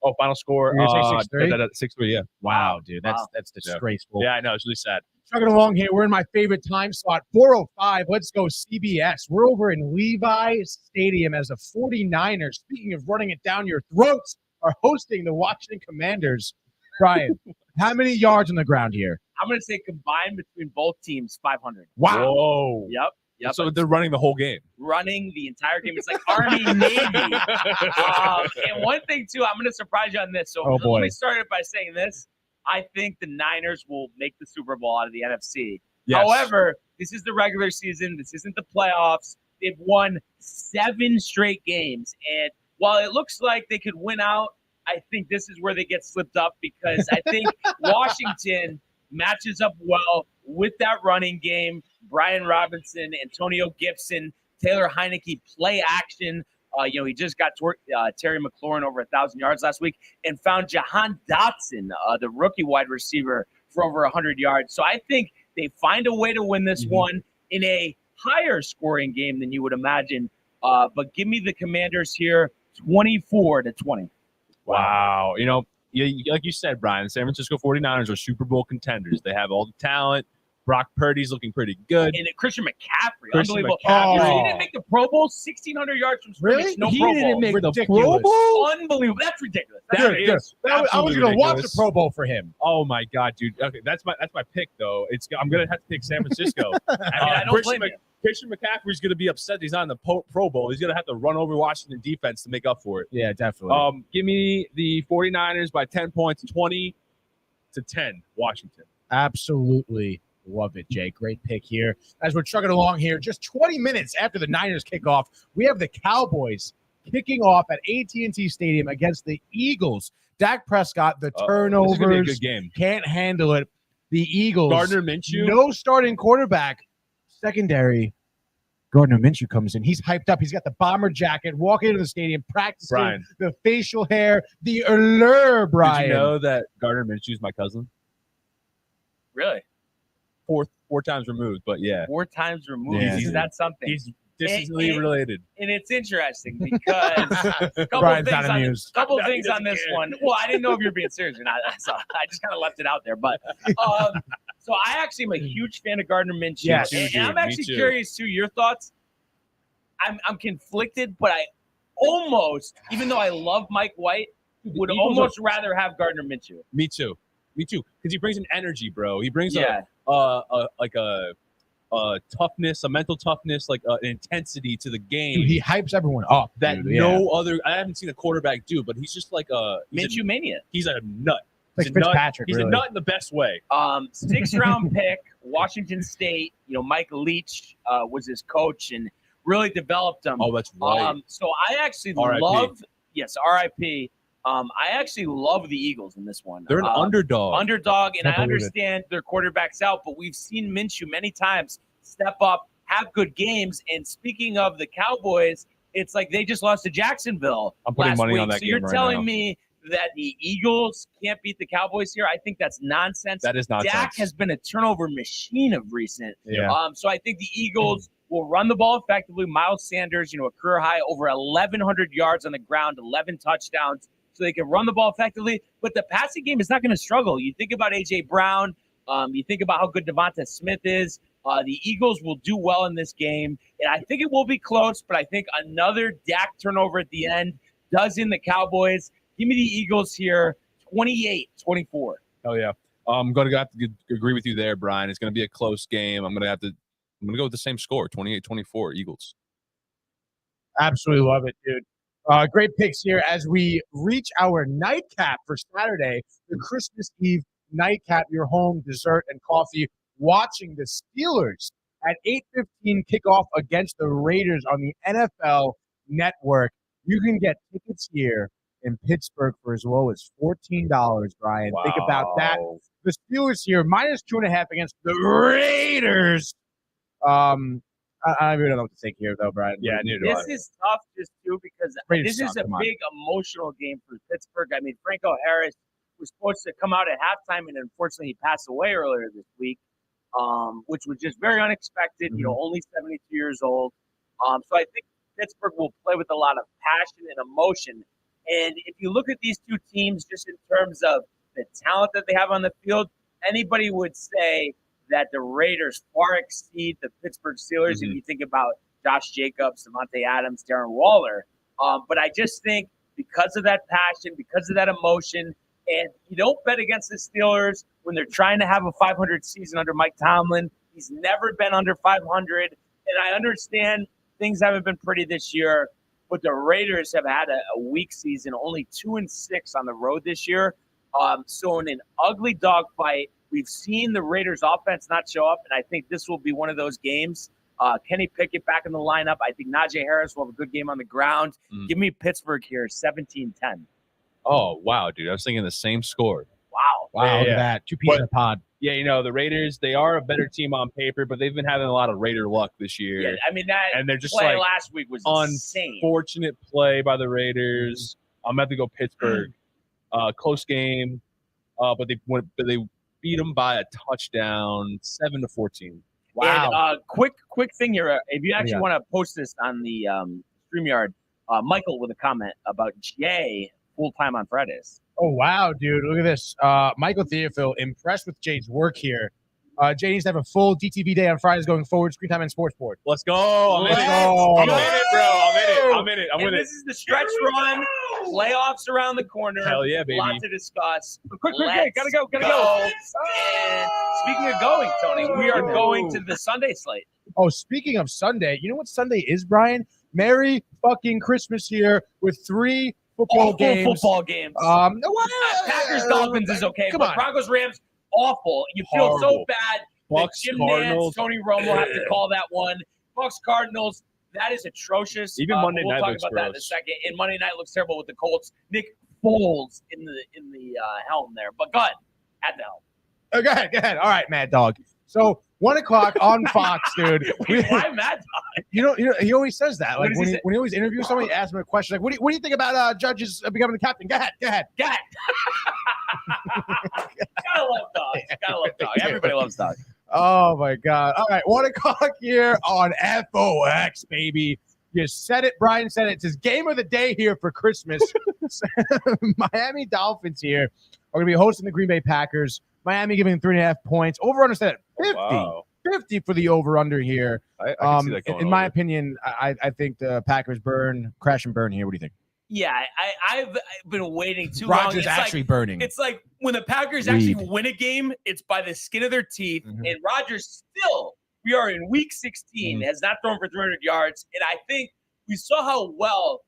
Oh, final score. You're gonna say 6-3? 6-3. Yeah. Wow, dude. That's Wow. that's disgraceful. Yeah, I know. It's really sad. Chugging along here. We're in my favorite time slot, 4:05. Let's go CBS. We're over in Levi Stadium as the 49ers, speaking of running it down your throats, are hosting the Washington Commanders. Brian, how many yards on the ground here? I'm going to say combined between both teams, 500. Wow. Whoa. Yep. Yep. So they're running the whole game. Running the entire game. It's like Army, Navy. And one thing, too, I'm going to surprise you on this. So Oh, boy. let me start it by saying this. I think the Niners will make the Super Bowl out of the NFC. Yes. However, this is the regular season. This isn't the playoffs. They've won 7 straight games. And while it looks like they could win out, I think this is where they get slipped up because I think Washington matches up well with that running game. Brian Robinson, Antonio Gibson, Taylor Heineke play action. He just got Terry McLaurin over 1,000 yards last week and found Jahan Dotson, the rookie wide receiver, for over 100 yards. So I think they find a way to win this one in a higher scoring game than you would imagine. But give me the Commanders here, 24-20. Wow. Like you said, Brian, the San Francisco 49ers are Super Bowl contenders. They have all the talent. Brock Purdy's looking pretty good. And Christian McCaffrey, Christian unbelievable. McCaffrey. He didn't make the Pro Bowl, 1,600 yards from scrimmage. Really? No He Pro didn't Bowl. make the Ridiculous. Pro Bowl? Unbelievable. That's ridiculous. That's That ridiculous. is I was absolutely going to watch the ridiculous. Pro Bowl for him. Oh my God, dude. Okay, that's my pick though. I'm gonna have to pick San Francisco. I don't blame you. Christian McCaffrey's gonna be upset that he's not in the Pro Bowl. He's gonna have to run over Washington defense to make up for it. Yeah, definitely. Give me the 49ers by 10 points, 20-10, Washington. Absolutely love it, Jay. Great pick here. As we're chugging along here, just 20 minutes after the Niners kickoff, we have the Cowboys kicking off at AT&T Stadium against the Eagles. Dak Prescott, the This is gonna be a turnovers, good game. can't handle it. The Eagles, Gardner Minshew. no starting quarterback. Secondary, Gardner Minshew comes in. He's hyped up. He's got the bomber jacket, walking into the stadium, practicing Brian. the facial hair, the allure, Brian. Did you know that Gardner Minshew's my cousin? Really? Four times removed, but yeah, 4 times removed. Yeah, Is dude. that something? he's distantly And- related. And it's interesting because a couple Brian's things not on amused. couple No, he things on doesn't this care. one. Well, I didn't know if you were being serious or not. So I just kind of left it out there. But so I actually am a huge fan of Gardner Minshew. Yes. and, Dude, I'm me actually too. curious too. Your thoughts? I'm conflicted, but I almost, even though I love Mike White, would Eagles almost rather have Gardner Minshew. Me too, because he brings an energy, bro. He brings Yeah. a toughness, a mental toughness, like an intensity to the game Dude, he hypes everyone up. that dude. Yeah. no other. I haven't seen a quarterback do, but he's just like Minshew mania. he's a nut. Like He's a nut. Fitzpatrick, He's really. a nut in the best way. 6th round pick, Washington State. Mike Leach was his coach and really developed him. Oh, that's right. So I actually RIP. love, yes, RIP. I actually love the Eagles in this one. They're an underdog. Underdog, and Can't I believe it. understand their quarterback's out, but we've seen Minshew many times step up, have good games. And speaking of the Cowboys, It's like they just lost to Jacksonville I'm putting last money week. on that so game you're right telling now. me that the Eagles can't beat the Cowboys here? I think that's nonsense. That is nonsense. Dak has been a turnover machine of recent. Yeah. So I think the Eagles will run the ball effectively. Miles Sanders, a career high over 1,100 yards on the ground, 11 touchdowns. So they can run the ball effectively. But the passing game is not going to struggle. You think about A.J. Brown. You think about how good Devonta Smith is. The Eagles will do well in this game. And I think it will be close, but I think another Dak turnover at the end does in the Cowboys. Give me the Eagles here, 28-24. Oh yeah. I'm going to have to agree with you there, Brian. It's going to be a close game. I'm going to go with the same score, 28-24 Eagles. Absolutely love it, dude. Great picks here as we reach our nightcap for Saturday, the Christmas Eve nightcap, your home dessert and coffee, watching the Steelers at 8:15 kickoff against the Raiders on the NFL Network. You can get tickets here in Pittsburgh for as low as $14, Brian. Wow. Think about that. The Steelers here, -2.5 against the Raiders. I don't even know what to think here, though, Brian. Yeah, neither do I. This is tough just too because Raiders this is suck, a come on. big emotional game for Pittsburgh. I mean, Franco Harris was supposed to come out at halftime, and unfortunately he passed away earlier this week, which was just very unexpected. Only 72 years old. So I think Pittsburgh will play with a lot of passion and emotion. And if you look at these two teams, just in terms of the talent that they have on the field, anybody would say that the Raiders far exceed the Pittsburgh Steelers. If you think about Josh Jacobs, Devontae Adams, Darren Waller. But I just think because of that passion, because of that emotion, and you don't bet against the Steelers when they're trying to have a 500 season under Mike Tomlin. He's never been under 500. And I understand things haven't been pretty this year, but the Raiders have had a weak season, only 2-6 on the road this year. So in an ugly dogfight, we've seen the Raiders offense not show up, and I think this will be one of those games. Kenny Pickett back in the lineup. I think Najee Harris will have a good game on the ground. Give me Pittsburgh here, 17-10. Oh, wow, dude. I was thinking the same score. Wow. Wow, look Yeah. at that. 2 pieces of pod. Yeah, the Raiders, they are a better team on paper, but they've been having a lot of Raider luck this year. Yeah, I mean, that And they're just play like last week was insane. unfortunate play by the Raiders. I'm about to go Pittsburgh. Close game, but they beat them by a touchdown, 7-14. Wow. And quick thing here. If you actually Yeah. want to post this on the StreamYard, Michael with a comment about Jay full-time on Fridays. Oh, wow, dude. Look at this. Michael Theophil, impressed with Jay's work here. Jay needs to have a full DTV day on Fridays going forward, Screen Time and Sports Board. Let's go. I'm in it. Let's go. I'm in it, bro. I'm in it. I'm And with it. this is the stretch run. Playoffs around the corner. Hell yeah, baby. Lot to discuss. Quick. Gotta go. And speaking of going, Tony, we are going to the Sunday slate. Oh, speaking of Sunday, you know what Sunday is, Brian? Merry fucking Christmas here with 3 football games. Football games. Packers Dolphins is okay, Come but on. Broncos Rams awful. You feel so Horrible. bad. Bucks, Jim Cardinals. Nantz, Tony Romo have to call that one. Bucks Cardinals. That is atrocious. Even Monday we'll night talk looks about that in a gross. second. And Monday night looks terrible with the Colts. Nick Foles in the helm there, but go ahead. At the helm. Oh, go ahead. All right, Mad Dog. So 1 o'clock on Fox, dude. Wait, why Mad Dog? You know, he always says that. What Like does when he he, say? when he always interviews somebody, he asks him a question like, "What do you think about judges becoming the captain?" Go ahead. God. Gotta love dogs. Everybody loves dogs. Oh my God! All right, 1 o'clock here on FOX, baby. You said it, Brian said it. It's his game of the day here for Christmas. Miami Dolphins here are going to be hosting the Green Bay Packers. Miami giving 3.5 points. Over-under set at 50. Wow. 50 for the over-under here. I can see that going in my over. opinion, I think the Packers crash and burn here. What do you think? Yeah, I've been waiting too long. Rodgers It's actually like, burning. It's like when the Packers Reed. actually win a game, it's by the skin of their teeth. Mhm. And Rodgers still, we are in week 16, has not thrown for 300 yards. And I think we saw how well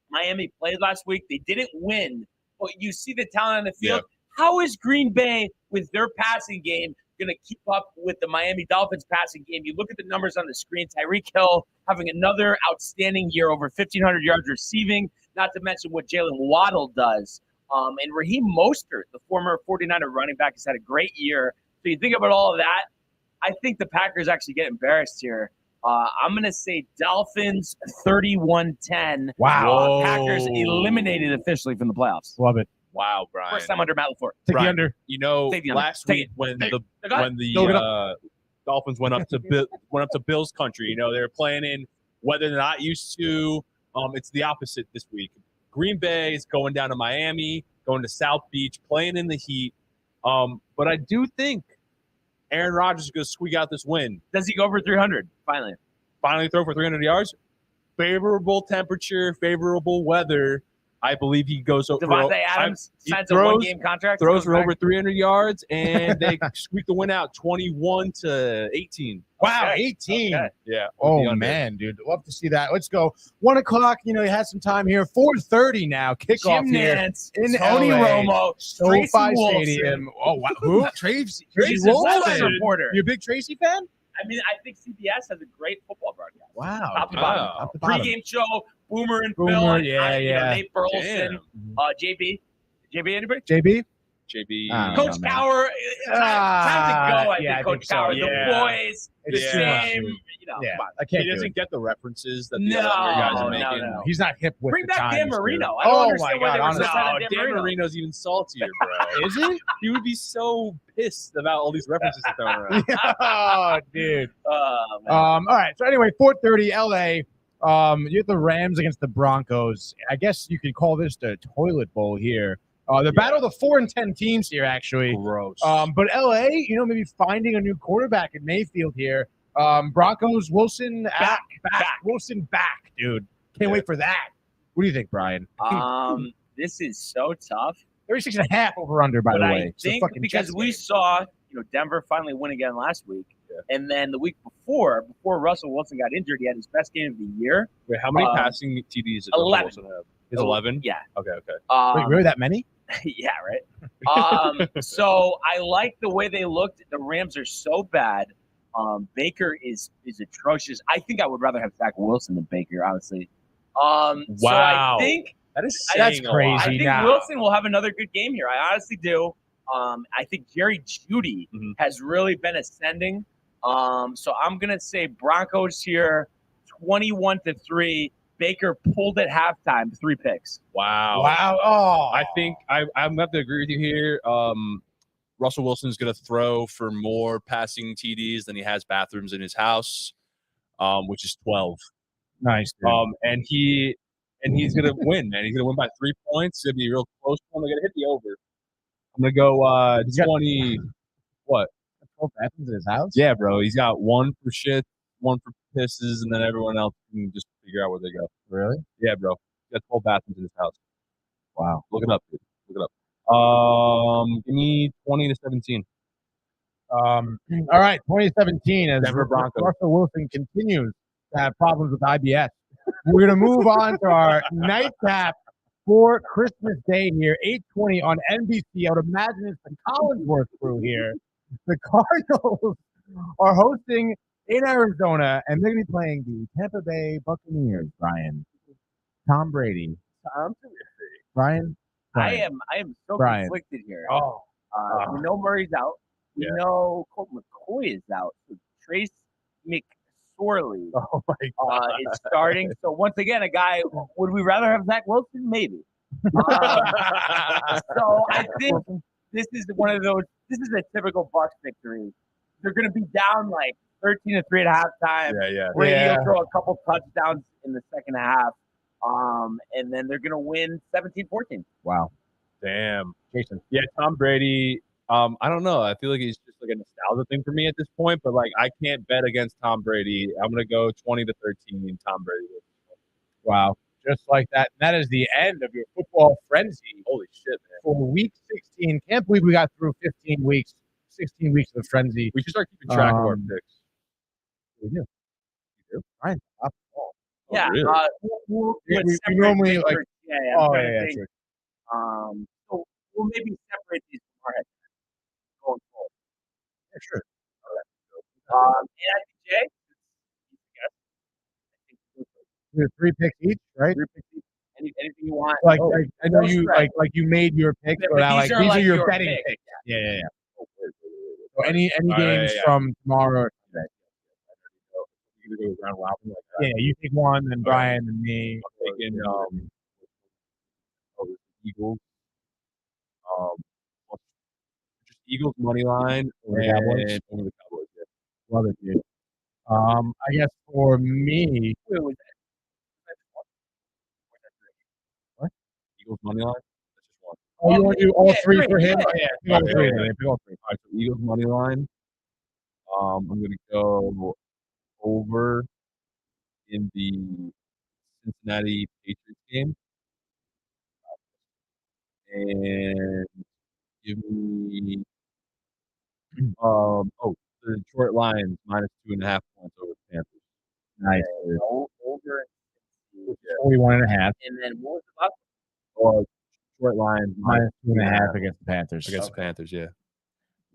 Miami played last week. They didn't win, but you see the talent on the field. How is Green Bay with their passing game going to keep up with the Miami Dolphins passing game? You look at the numbers on the screen. Tyreek Hill having another outstanding year, over 1,500 yards receiving, not to mention what Jalen Waddle does. And Raheem Mostert, the former 49er running back, has had a great year. So you think about all of that, I think the Packers actually get embarrassed here. I'm going to say Dolphins 31-10. Wow. Packers eliminated officially from the playoffs. Love it. Wow, Brian. First time under Matt LaFleur. Take Brian, the under. You know, Take the under. last Take week it. when Take the it. Go ahead. Look it Dolphins went up to Bills country, you know, they were playing in weather they're not used to. It's the opposite this week. Green Bay is going down to Miami, going to South Beach, playing in the heat. But I do think Aaron Rodgers is going to squeak out this win. Does he go over 300? Finally. Finally throw for 300 yards. Favorable temperature, favorable weather. I believe he goes over. Devontae Adams he signs a throws- one-game contract. Throws goes for back. over 300 yards, and they squeak the win out 21-18. Wow, Okay. 18. Okay. Yeah. with the Oh under. man, dude, love to see that. Let's go. 1 o'clock. You know, you had some time here. 4:30 now. Kickoff Jim here Nance, in Tony LA. Romo, Tracy SoFi Wolfson. Stadium. Oh, wow. Who? Tracy He's a Wolfson. Wolfson reporter. You a big Tracy fan? I mean, I think CBS has a great football broadcast. Wow. Top to Wow. bottom. Top to bottom. Pre-game show, Boomer and Boomer, Phil, and yeah, yeah. Nate Burleson, Damn. JB, anybody? JB? JB. Ah, Coach man. Cowher, time to go. I yeah, I think Coach think so, Cowher, yeah. the boys, the It's too much, same. dude. You know, Yeah, come on. I can't He do doesn't it. get the references that the No, other guys are no, making. no. He's not hip with Bring the back times, Dan dude. Marino. I don't Oh understand my why they God, were so honestly. sad No, on Dan Dan Marino. Marino's even saltier, bro. Is he? He would be so pissed about all these references they're throwing around. Oh, dude. Man. All right. So anyway, 4:30 LA. You have the Rams against the Broncos. I guess you could call this the toilet bowl here. The battle of the 4 and 10 teams here, actually. Gross. But LA, you know, maybe finding a new quarterback in Mayfield here. Broncos, Wilson back. Wilson back, dude. Can't wait for that. What do you think, Brian? This is so tough. 36.5 over under, by But the I way. It's a think fucking because Jets we game. saw, Denver finally win again last week, and then the week before Russell Wilson got injured, he had his best game of the year. Wait, how many um, passing TDs does 11. Wilson have? Is 11? Yeah. Okay. Wait, really that many? Yeah, right. So I like the way they looked. The Rams are so bad. Baker is atrocious. I think I would rather have Zach Wilson than Baker, honestly. So I Wow. think That is That's saying a crazy. lot. I think now. Wilson will have another good game here. I honestly do. I think Jerry Jeudy Mhm. has really been ascending. So I'm gonna say Broncos here, 21-3. Baker pulled at halftime, 3 picks. Wow. Wow. Oh, I think I'm going to have to agree with you here. Russell Wilson's going to throw for more passing TDs than he has bathrooms in his house, which is 12. nice. Dude. And he's going to win, man. He's going to win by 3 points. It's going to be a real close one. They're going to hit the over. I'm going to go He's got- 20. What? 12 bathrooms in his house? Yeah, bro. He's got 1 for shit, 1 for pisses, and then everyone else can just figure out where they go. Really? Yeah, bro. He's got 12 bathrooms in his house. Wow. Look it up, dude. Look it up. Give me 20-17. All right, 2017 as Denver Broncos. Russell Wilson continues to have problems with IBS. We're going to move on to our nightcap for Christmas Day here, 8:20 on NBC. I would imagine it's the Collinsworth crew here. The Cardinals are hosting in Arizona, and they're going to be playing the Tampa Bay Buccaneers, Brian. Tom Brady. Brian? I am so Brian. conflicted here. Oh. We know Murray's out. We Yeah. know Colt McCoy is out. So Trace McSorley Oh, my is starting. So once again, a guy. Would we rather have Zach Wilson? Maybe. So I think this is one of those. This is a typical Bucs victory. They're going to be down like 13-3 at halftime. Yeah. Brady Yeah. will throw a couple touchdowns in the second half, and then they're going to win 17-14. Wow. Damn. Jason. Yeah, Tom Brady. I don't know. I feel like he's just like a nostalgia thing for me at this point, but like I can't bet against Tom Brady. I'm gonna go 20-13 Tom Brady. Wow. Just like that. And that is the end of your football frenzy Holy shit, man. for week 16. Can't believe we got through 15 weeks, 16 weeks of frenzy. We should start keeping track of our Um, picks. We do. We do. Ryan, stop the ball. Oh, Yeah, really? we'll Yeah, we separate normally, these like- first. I'm trying to think. true. So we'll maybe separate these from our head going forward. Yeah, sure. And I think Jay, We have 3 picks each, right? anything you want. Like, Oh, like I know no you stress. like you made your picks, Yeah, but but now, these like are these like are your your betting picks. picks. Yeah. So any All right, games yeah. from tomorrow or today. Should we go round robin like that? Yeah, you take one, then Brian, then me. I'm taking the Eagles. Plus- just Eagles money line Over the Cowboys? and over the Cowboys. Yeah. Love it, dude. I guess for me, what? Eagles money line. That's just one. Oh, you want to do all three for him? yeah. Oh, yeah, pick all three. Then. Pick all three. All right, so Eagles money line. I'm gonna go over in the Cincinnati Patriots game, and give me the Detroit Lions -2.5 points over the Panthers. Nice. Dude. Over. 41.5. And then what was the last Or Detroit Lions -2.5 against the Panthers. against the Panthers. Yeah.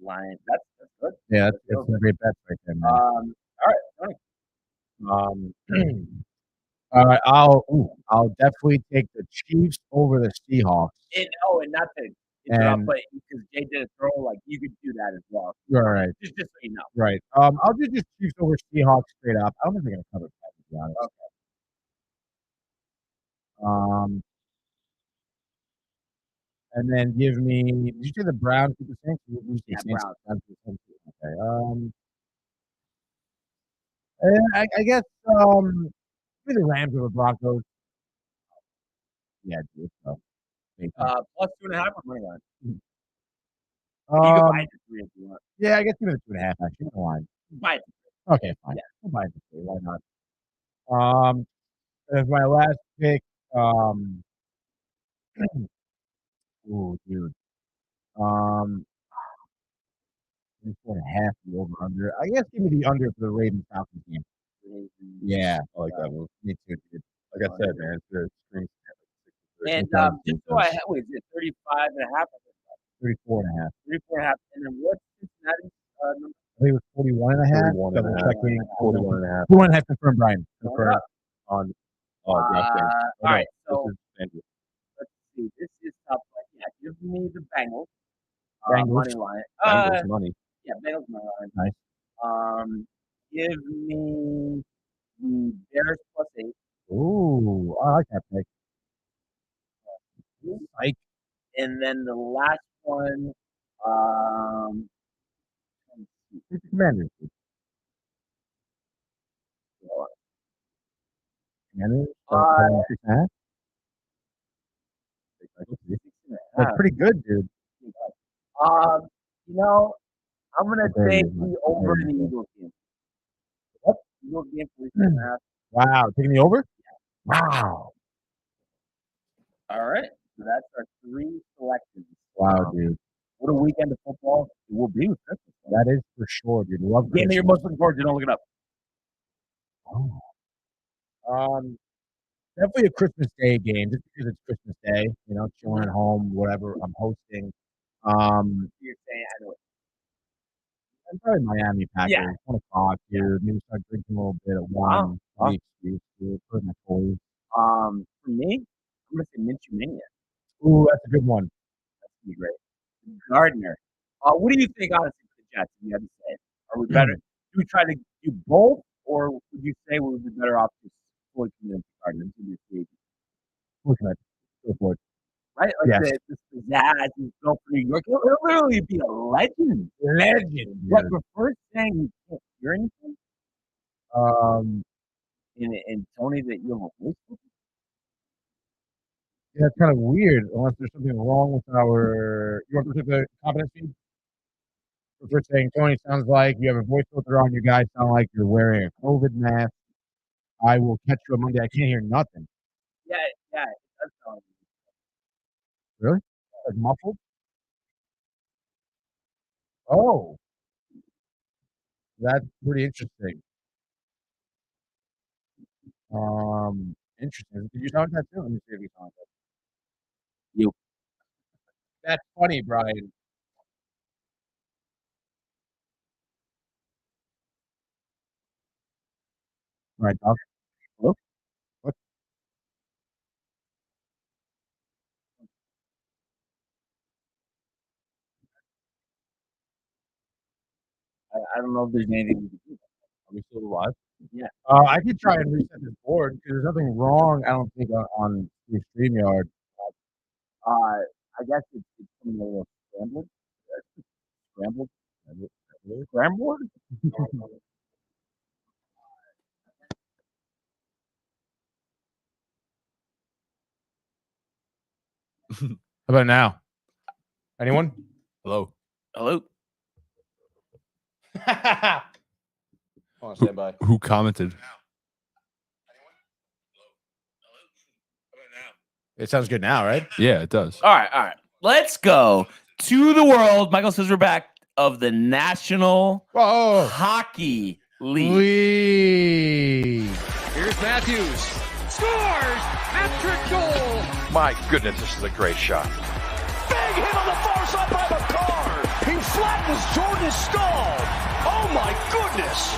line? That's good. Yeah, that's a great bet right there, man. All right, Tony. All right, I'll definitely take the Chiefs over the Seahawks. And not to interrupt, And- but because Jay did a throw, like you could do that as well. All right, Just so you know. right. I'll do just Chiefs over Seahawks straight up. I don't think they're gonna cover that, to be honest. And then give me. Did you say the Browns beat the Saints? Did you say Yeah, Saints? Browns. beat the Saints? Okay. And I guess maybe the Rams over the Broncos. Yeah, dude. So, Plus 2.5 on money line. You can buy it for 3 if you want. yeah, I guess give it a 2.5. Actually, no line. Buy it. Okay, fine. We'll buy it for 3. Why not? As my last pick, ooh, dude. 4.5 the over under. I guess give me the under for the Ravens Falcons game. Yeah, I like that move. me too, dude. Like I said, man, it's the strings. And just so I have, wait, is it 35.5? 34.5. 34.5. And then what's Cincinnati's number? I think it was 41.5. 41.5. Double checking. 41.5 41.5 confirmed, Brian. Confirmed. on All DraftKings. right, so This is FanDuel. let's see. This is tough. But yeah, give me the Bengals. Bengals. Money line. Bengals money. Yeah, Bengals money line. Nice. Give me the Bears +8. Ooh, I like that pick. Like, And then the last one, who's the Commanders? Commanders? Uh, 6.5? That's pretty good, dude. you know, I'm gonna There it take is, man. the over There in it the is. Eagles game. What? Eagles game for 3.5. Wow, taking the over? Wow. All right. So that's our 3 selections. Wow, dude. What a weekend of football it will be with Christmas. That is for sure, dude. Love Game that you're Christmas. most looking forward to. Don't look it up. Definitely a Christmas Day game, just because it's Christmas Day. You know, chilling at home, whatever. I'm hosting. You're saying I know it. I'm probably Miami Packers. Yeah. 1 o'clock, dude. Maybe start drinking a little bit at 1. Wow. The excuse, dude. Put my toys. For me, I'm gonna say Minshew Mania. Ooh, that's a good one. That's gonna be great. Gardner. What do you think, honestly, for the Jets? If you had to say, are we better? Do we try to do both, or would you say we would be better off just fully committed to Gardner? This would be a free agent, Look at it. Go for it. right? Like Yes. this pizzazz, he's built for New York. He'll literally be a legend. Legend. But for first saying you can't hear anything, and Tony, that you have a voice for? Yeah, it's kind of weird, unless there's something wrong with our. You want to look at the confidence feed? We're saying, Tony, sounds like you have a voice filter on. You guys sound like you're wearing a COVID mask. I will catch you on Monday. I can't hear nothing. Yeah, that's telling me. Really? Like muffled? Oh. That's pretty interesting. Interesting. Did you sound that too? Let me see if you sound that. You. That's funny, Brian. All right, Doc. Hello? What? I don't know if there's anything we can do. Are we still alive? Yeah. I could try and reset this board because there's nothing wrong, I don't think, on the StreamYard. I guess it's coming a little scrambled. Scrambled? Scrambled? How about now? Anyone? Hello. Hello. Hold on, stand by. Who commented? It sounds good now, right? Yeah, it does. All right. Let's go to the world. Michael says we're back of the National Whoa! Hockey League. Here's Matthews. Scores! Hat-trick goal! My goodness, this is a great shot. Big hit on the far side by Makar. He flattens Jordan's skull. Oh my goodness!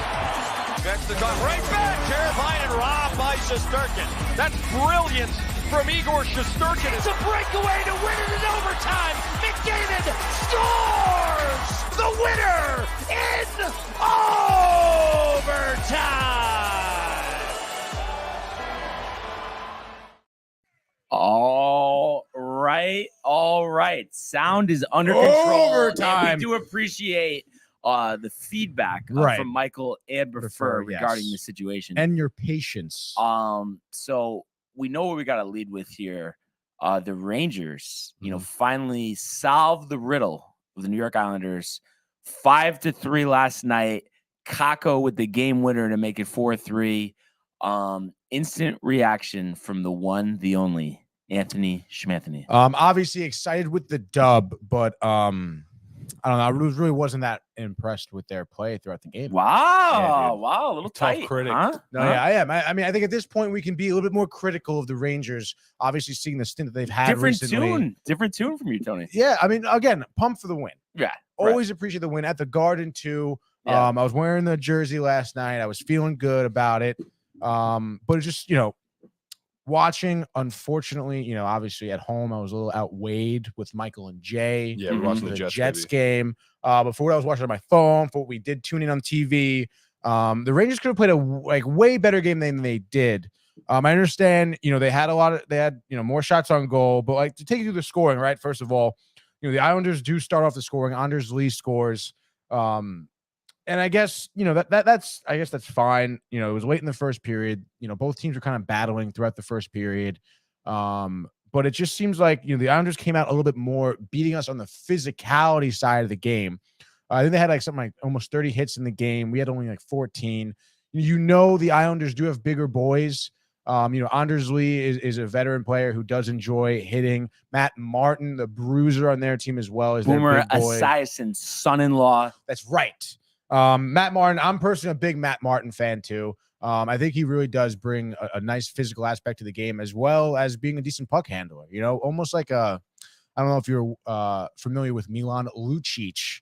That's the gun right back. Terrifying and robbed by Shesterkin. That's brilliant from Igor Shesterkin. It's a breakaway to win it in overtime. McDavid scores the winner in overtime. All right. Sound is under control. Overtime. And we do appreciate the feedback Right. from Michael and Prefer Prefer, yes. regarding the situation. And your patience. So we know what we got to lead with here. The Rangers, finally solved the riddle of the New York Islanders. 5-3 last night. Kakko with the game winner to make it 4-3. Instant reaction from the one, the only Anthony Schmanthony. Obviously excited with the dub, but I don't know. I really wasn't that impressed with their play throughout the game. Wow, dude. wow, a little Tough tight, critic. huh? No, Huh? yeah, I am. I mean, I think at this point we can be a little bit more critical of the Rangers. Obviously, seeing the stint that they've had Different recently. tune from you, Tony. Yeah, I mean, again, pumped for the win. Yeah, Always appreciate the win at the Garden too. Yeah. I was wearing the jersey last night. I was feeling good about it. But it's just, watching, unfortunately, obviously at home, I was a little outweighed with Michael and Jay. Yeah, we're Mhm. watching for the the Jets, baby. game. But for what I was watching on my phone, for what we did tune in on TV, the Rangers could have played a way better game than they did. I understand, they had more shots on goal, but to take you through the scoring, right? First of all, the Islanders do start off the scoring. Anders Lee scores. And I guess, that's fine. It was late in the first period. Both teams were kind of battling throughout the first period. But it just seems like, the Islanders came out a little bit more, beating us on the physicality side of the game. I think they had something like almost 30 hits in the game. We had only 14. The Islanders do have bigger boys. Anders Lee is a veteran player who does enjoy hitting. Matt Martin, the bruiser on their team as well, is Boomer their big boy. Esiason's son-in-law. That's right. Matt Martin, I'm personally a big Matt Martin fan too. I think he really does bring a nice physical aspect to the game, as well as being a decent puck handler. Almost like I don't know if you're familiar with Milan Lucic.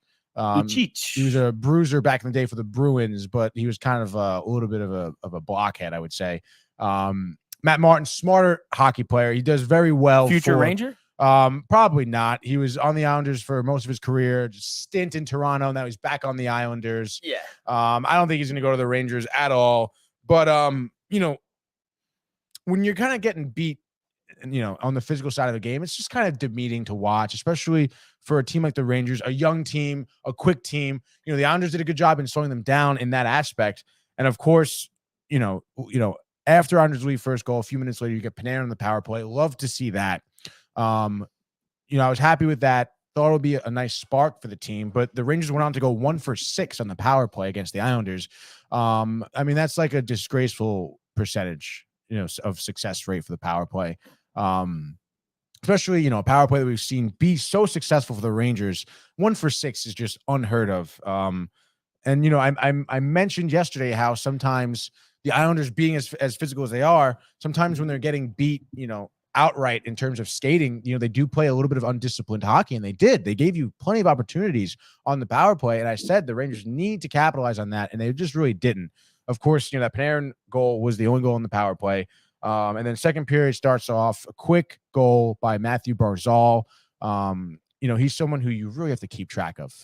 He was a bruiser back in the day for the Bruins, but he was kind of a little bit of a blockhead, I would say. Matt Martin, smarter hockey player. He does very well. Future Ranger? Probably not. He was on the Islanders for most of his career, just stint in Toronto. Now he's back on the Islanders. Yeah. I don't think he's going to go to the Rangers at all. But, when you're kind of getting beat, on the physical side of the game, it's just kind of demeaning to watch, especially for a team like the Rangers, a young team, a quick team. The Islanders did a good job in slowing them down in that aspect. And of course, after Anders Lee first goal, a few minutes later, you get Panarin on the power play. Love to see that. I was happy with that. Thought it would be a nice spark for the team, but the Rangers went on to go 1 for 6 on the power play against the Islanders. That's like a disgraceful percentage, of success rate for the power play. Especially, a power play that we've seen be so successful for the Rangers. 1 for 6 is just unheard of. I mentioned yesterday how sometimes the Islanders, being as physical as they are, sometimes when they're getting beat, outright in terms of skating, they do play a little bit of undisciplined hockey, and they did. They gave you plenty of opportunities on the power play, and I said the Rangers need to capitalize on that, and they just really didn't. Of course, that Panarin goal was the only goal in the power play. And then second period starts off a quick goal by Matthew Barzal. He's someone who you really have to keep track of.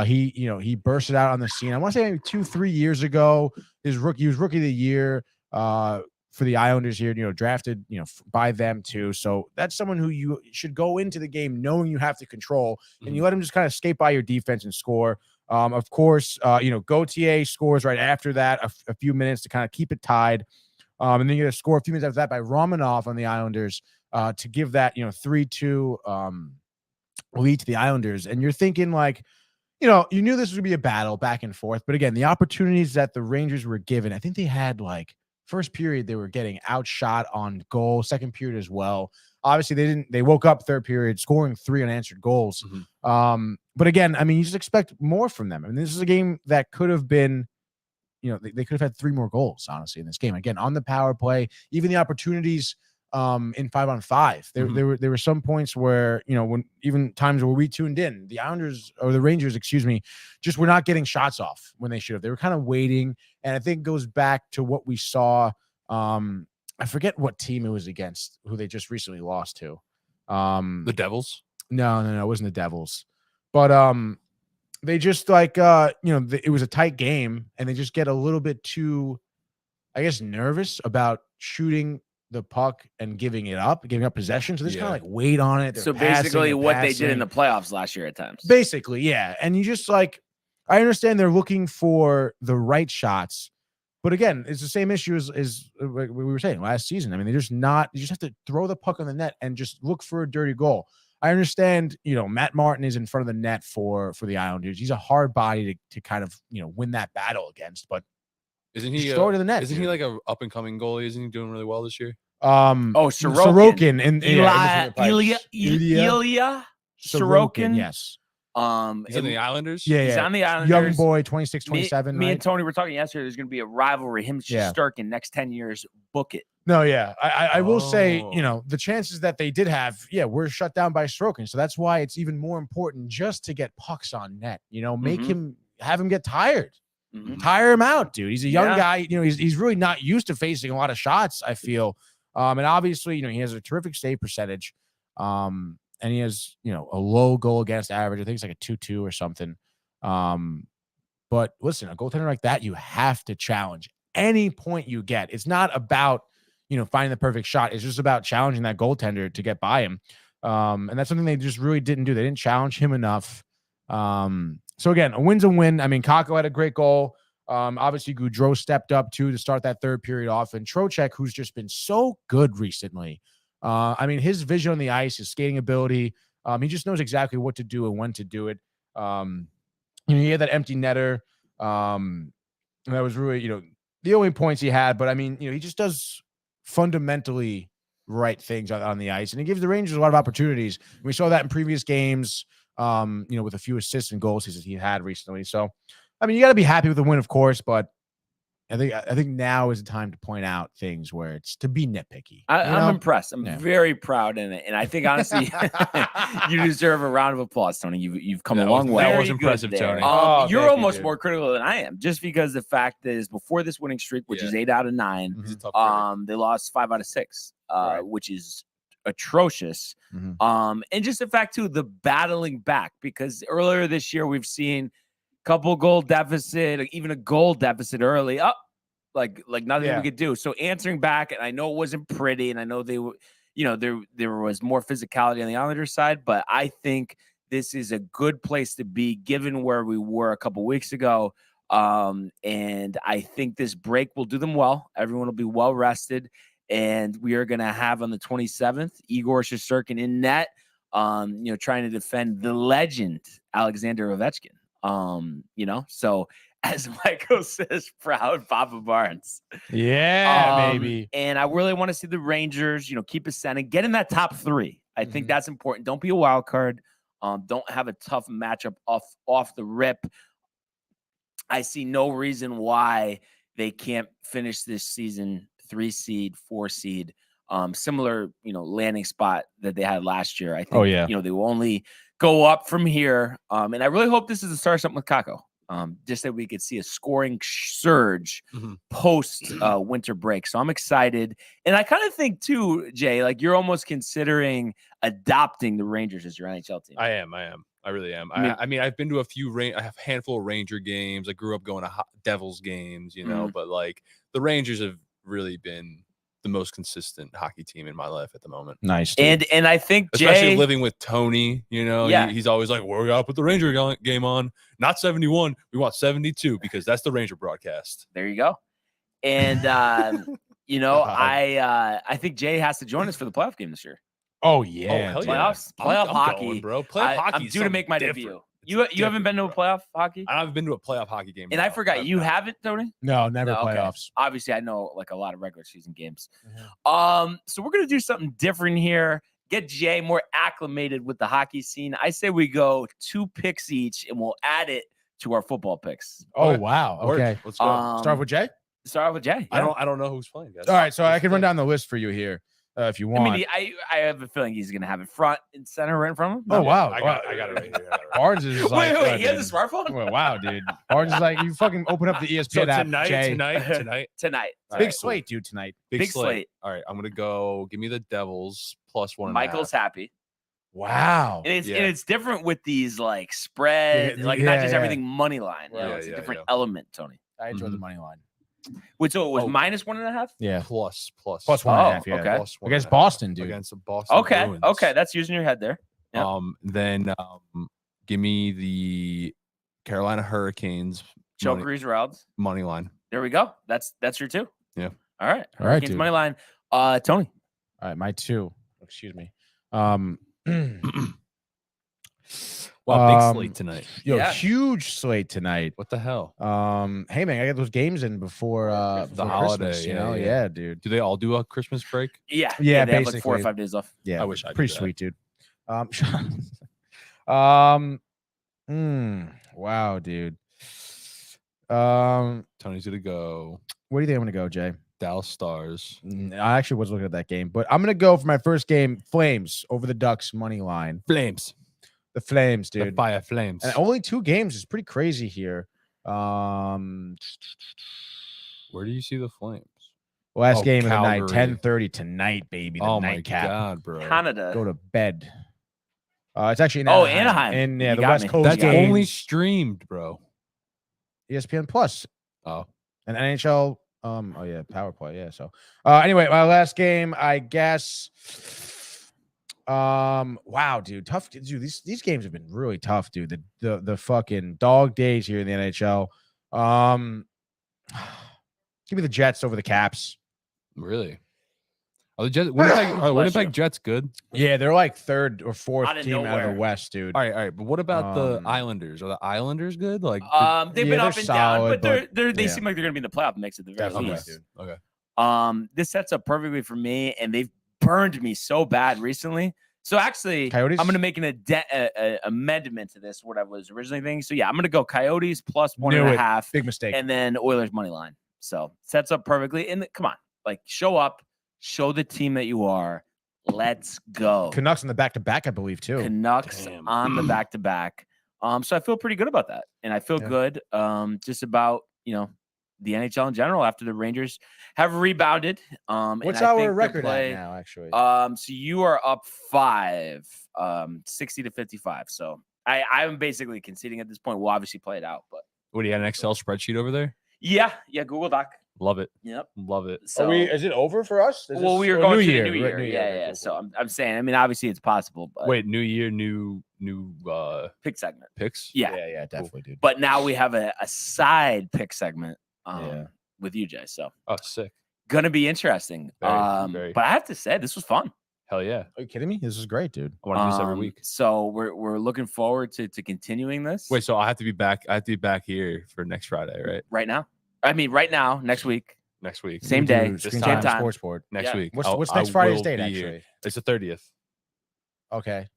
He bursted out on the scene. I want to say maybe 2-3 years ago. He was rookie of the year for the Islanders here. Drafted by them too. So that's someone who you should go into the game knowing you have to control, and you let him just kind of skate by your defense and score. Of course, Gauthier scores right after that, a few minutes to kind of keep it tied. And then you get a score a few minutes after that by Romanov on the Islanders to give that 3-2 lead to the Islanders. And you're thinking like, you knew this was going to be a battle back and forth. But again, the opportunities that the Rangers were given, I think they had like first period, they were getting outshot on goal, second period as well. Obviously, they woke up third period, scoring 3 unanswered goals. But again, I mean, you just expect more from them. I mean, this is a game that could have been, they could have had 3 more goals, honestly, in this game. Again, on the power play, even the opportunities in 5-on-5. There were some points where, when even times where we tuned in, the Islanders or the Rangers, just were not getting shots off when they should have. They were kind of waiting. And I think it goes back to what we saw. I forget what team it was against, who they just recently lost to. The Devils? No, it wasn't the Devils. But they just it was a tight game, and they just get a little bit too, I guess, nervous about shooting the puck and giving up possession. So they just kind of like wait on it. So basically what they did in the playoffs last year at times. Basically, yeah. And you just I understand they're looking for the right shots, but again, it's the same issue as we were saying last season. I mean, you just have to throw the puck on the net and just look for a dirty goal. I understand, Matt Martin is in front of the net for the Islanders. He's a hard body to kind of, win that battle against, but isn't he throw it to the net? Isn't he like a up and coming goalie? Isn't he doing really well this year? Sorokin and Ilya Sorokin. Yes. He's on the Islanders. Yeah, he's on the Islanders. Young boy, 26, 27. Me and Tony were talking yesterday. There's going to be a rivalry. Him, Shesterkin, next 10 years. Book it. No, yeah. I will say, the chances that they did have, were shut down by Sorokin. So that's why it's even more important just to get pucks on net. Make him have him get tired. Tire him out, dude. He's a young guy. He's really not used to facing a lot of shots, I feel. And obviously, he has a terrific save percentage. And he has, a low goal against average. I think it's like a 2.2 or something. But listen, a goaltender like that, you have to challenge any point you get. It's not about, finding the perfect shot. It's just about challenging that goaltender to get by him. And that's something they just really didn't do. They didn't challenge him enough. So again, a win's a win. I mean, Kakko had a great goal. Obviously, Gaudreau stepped up too to start that third period off. And Trocheck, who's just been so good recently. I mean, his vision on the ice, his skating ability, he just knows exactly what to do and when to do it. He had that empty netter. And that was really, the only points he had. But I mean, he just does fundamentally right things on the ice. And he gives the Rangers a lot of opportunities. We saw that in previous games, with a few assists and goals he had recently. So, I mean, you got to be happy with the win, of course, but I think now is the time to point out things where it's to be nitpicky. I'm impressed. I'm very proud in it, and I think honestly, you deserve a round of applause, Tony. You've come a long way. That was impressive, Tony. You're almost more critical than I am, just because the fact is before this winning streak, which is 8 out of 9, they lost 5 out of 6, which is atrocious. And just the fact too, the battling back, because earlier this year we've seen couple goal deficit, even a goal deficit early up, like nothing we could do. So answering back, and I know it wasn't pretty, and I know they were, there was more physicality on the Islanders side, but I think this is a good place to be given where we were a couple weeks ago. And I think this break will do them well. Everyone will be well rested, and we are going to have on the 27th Igor Shesterkin in net, trying to defend the legend Alexander Ovechkin. So as Michael says, proud Papa Barnes. Yeah, baby. And I really want to see the Rangers, keep ascending, get in that top 3. I think that's important. Don't be a wild card. Don't have a tough matchup off the rip. I see no reason why they can't finish this season 3 seed, 4 seed, similar, landing spot that they had last year. I think, they will only go up from here. And I really hope this is the start of something with Kakko. Just that we could see a scoring surge post winter break. So I'm excited. And I kind of think too, Jay, like you're almost considering adopting the Rangers as your NHL team. I am. I really am. I mean- I mean, I've been to I have a handful of Ranger games. I grew up going to Devils games, you know, but like the Rangers have really been the most consistent hockey team in my life at the moment. Nice. Dude. And I think Especially Jay, living with Tony, you know, Yeah. he's always like, "Well, we gotta put the Ranger game on, not 71. We want 72 because that's the Ranger broadcast." there you go. And you know, I think Jay has to join us for the playoff game this year. Oh yeah. Oh, hell dude. yeah. Playoffs, playoff I'm hockey, going, bro. Playoff hockey. I'm is due to make my something debut. different. You haven't been to a playoff hockey, I haven't been to a playoff hockey game. and I no. forgot I've you not. haven't, Tony. No, never No, okay. playoffs. Obviously, I know like a lot of regular season games. Mm-hmm. So we're gonna do something different here. Get Jay more acclimated with the hockey scene. I say we go 2 picks each, and we'll add it to our football picks. Oh Okay. wow. Word. Okay. Let's go. Start with Jay. Start off with Jay. I don't know who's playing, guys. All right, so I Let's can run go. down the list for you here if you I want. mean, I have a feeling he's gonna have it front and center right in front of him. Oh wow. I got it right here. Barnes is just like, Wait, he has a fucking- smartphone Well, wow, dude. Barnes is like, you fucking open up the ESPN So app. tonight, Jay. tonight. tonight. All Big right, slate, dude, tonight. Big slate. All right, I'm gonna go. Give me the Devils plus 1.5. Michael's happy, Wow. and Yeah. it's different with these like spread, Yeah, like yeah, not just yeah. everything money line. You know, Yeah, it's a yeah, different yeah. element, Tony. I enjoy the Mhm. money line. Wait, so it was Oh. minus 1.5. Yeah. plus Plus 1.5. Oh, Yeah. okay. plus Against 1.5 Boston, dude. Against the Boston. Okay, Bruins. okay, that's using your head there. Yeah. Then give me the Carolina Hurricanes Jokeries Ralds. money line. There we go. That's your 2. Yeah. All right. All right, Hurricanes dude. money line. Tony. All right, my 2. Excuse me. Wow, big Um, slate tonight. Yo, Yeah. huge slate tonight. What the hell? Hey man, I got those games in before The before holiday, Christmas, you yeah, know? yeah. Yeah, dude. Do they all do a Christmas break? Yeah. Yeah, They have like 4 or basically. 5 days off. Yeah, I wish I did pretty that. sweet, dude. Wow, dude. Tony's gonna go Where do you think I'm gonna go, Jay? Dallas Stars. I actually was looking at that game, but I'm gonna go for my first game, Flames over the Ducks money line. Flames. The Flames, The dude. Fire Flames. And only 2 games is pretty crazy here. Where do you see the Flames? Last Oh, game of the night, Calgary. 10:30 tonight, baby. The Oh my nightcap. god, bro. Canada. Go to bed. It's actually in Oh, Anaheim. Anaheim. And yeah, You the got West me. Coast That's Yeah. games, only streamed, bro. ESPN Plus Oh, and NHL. Oh yeah, Power Play. Yeah. So anyway, my last game, I guess. Wow, dude, tough. Dude, these games have been really tough, dude. The fucking dog days here in the NHL. Give me the Jets over the Caps. really? Are the Jets? Winnipeg Jets good? Yeah, they're like 3rd or 4th Out of team out of nowhere. the West, dude. All right. But what about the Um, Islanders? Are the Islanders good? Like, They've Yeah, been they're up and down, solid, but they yeah. seem like they're gonna be in the playoff mix at the very Definitely, least. dude. okay. This sets up perfectly for me, and they've burned me so bad recently. So actually, Coyotes? I'm going to make an amendment to this, what I was originally thinking. So yeah, I'm going to go Coyotes plus 1.5, Big mistake. and then Oilers money line. So sets up perfectly. And come on, like show up, show the team that you are. Let's go. Canucks on the back-to-back, I believe, too. Canucks Damn. on the back to back. So I feel pretty good about that, and I feel Yeah. good just about the NHL in general after the Rangers have rebounded. And What's I think our they'll record play- at now, actually? So you are up 5, 60 to 55. So I'm basically conceding at this point. We'll obviously play it out, but What do you have an Excel spreadsheet over there? yeah, Google Doc. Love it. Yep. Love it. So is it over for us? well, we were going to the new year. right, Yeah. cool, So cool. I'm saying, I mean, obviously it's possible, but Wait, new year, new pick segment. picks. Yeah. yeah, definitely, dude. But now we have a side pick segment Yeah. with you, Jay. So Oh, sick. gonna be interesting. Very. But I have to say, this was fun. Hell yeah. Are you kidding me? This is great, dude. I want to do this every week. So we're looking forward to continuing this. Wait, so I have to be back. I have to be back here for next Friday, right? right now. I mean, right now, next week, Next week. Same We day, do same Screen time. Sports Board. Next Yeah. week. What's I next Friday's will date, be actually? here. It's the 30th. Okay.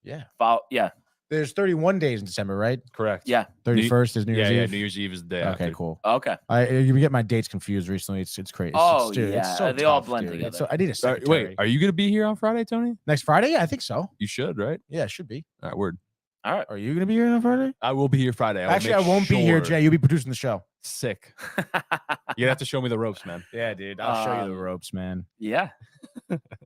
Yeah. yeah, There's 31 days in December, right? Correct. yeah. 31st is New Year's Yeah, Eve. New Year's Eve is the day Okay, after. cool. Okay. You get my dates confused recently. It's crazy. Oh, dude, yeah, so they all tough, blend dude. together. So I need a secretary. Wait, are you gonna be here on Friday, Tony? Next Friday? Yeah, I think so. You should, right? Yeah, it should be. All right, word. All right. Are you gonna be here on Friday? I will be here Friday. Actually, I won't be here, Jay. You'll be producing the show. Sick. You have to show me the ropes, man. Yeah, dude. I'll show you the ropes, man. Yeah.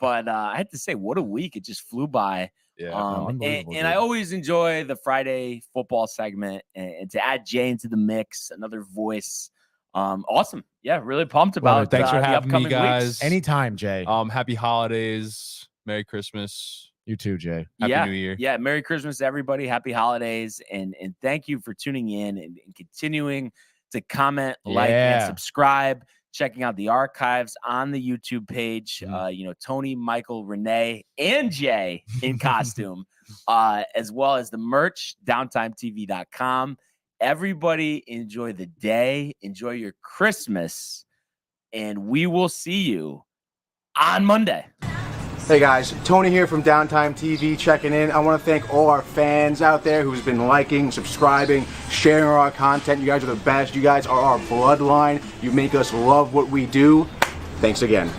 But I had to say, what a week. It just flew by. Yeah. unbelievable, And I dude. always enjoy the Friday football segment, and to add Jay into the mix, another voice. Awesome. Yeah, really pumped Well, about thanks for the having me, upcoming guys. weeks. Anytime, Jay. Happy holidays. Merry Christmas. You too, Jay. Happy New Year. Yeah, Merry Christmas, everybody. Happy holidays. And thank you for tuning in and continuing to comment, like, and Yeah. subscribe. Checking out the archives on the YouTube page. Tony, Michael, Renee, and Jay in costume, as well as the merch, downtimetv.com. Everybody enjoy the day. Enjoy your Christmas. And we will see you on Monday. Hey guys, Tony here from Downtime TV checking in. I want to thank all our fans out there who's been liking, subscribing, sharing our content. You guys are the best. You guys are our bloodline. You make us love what we do. Thanks again.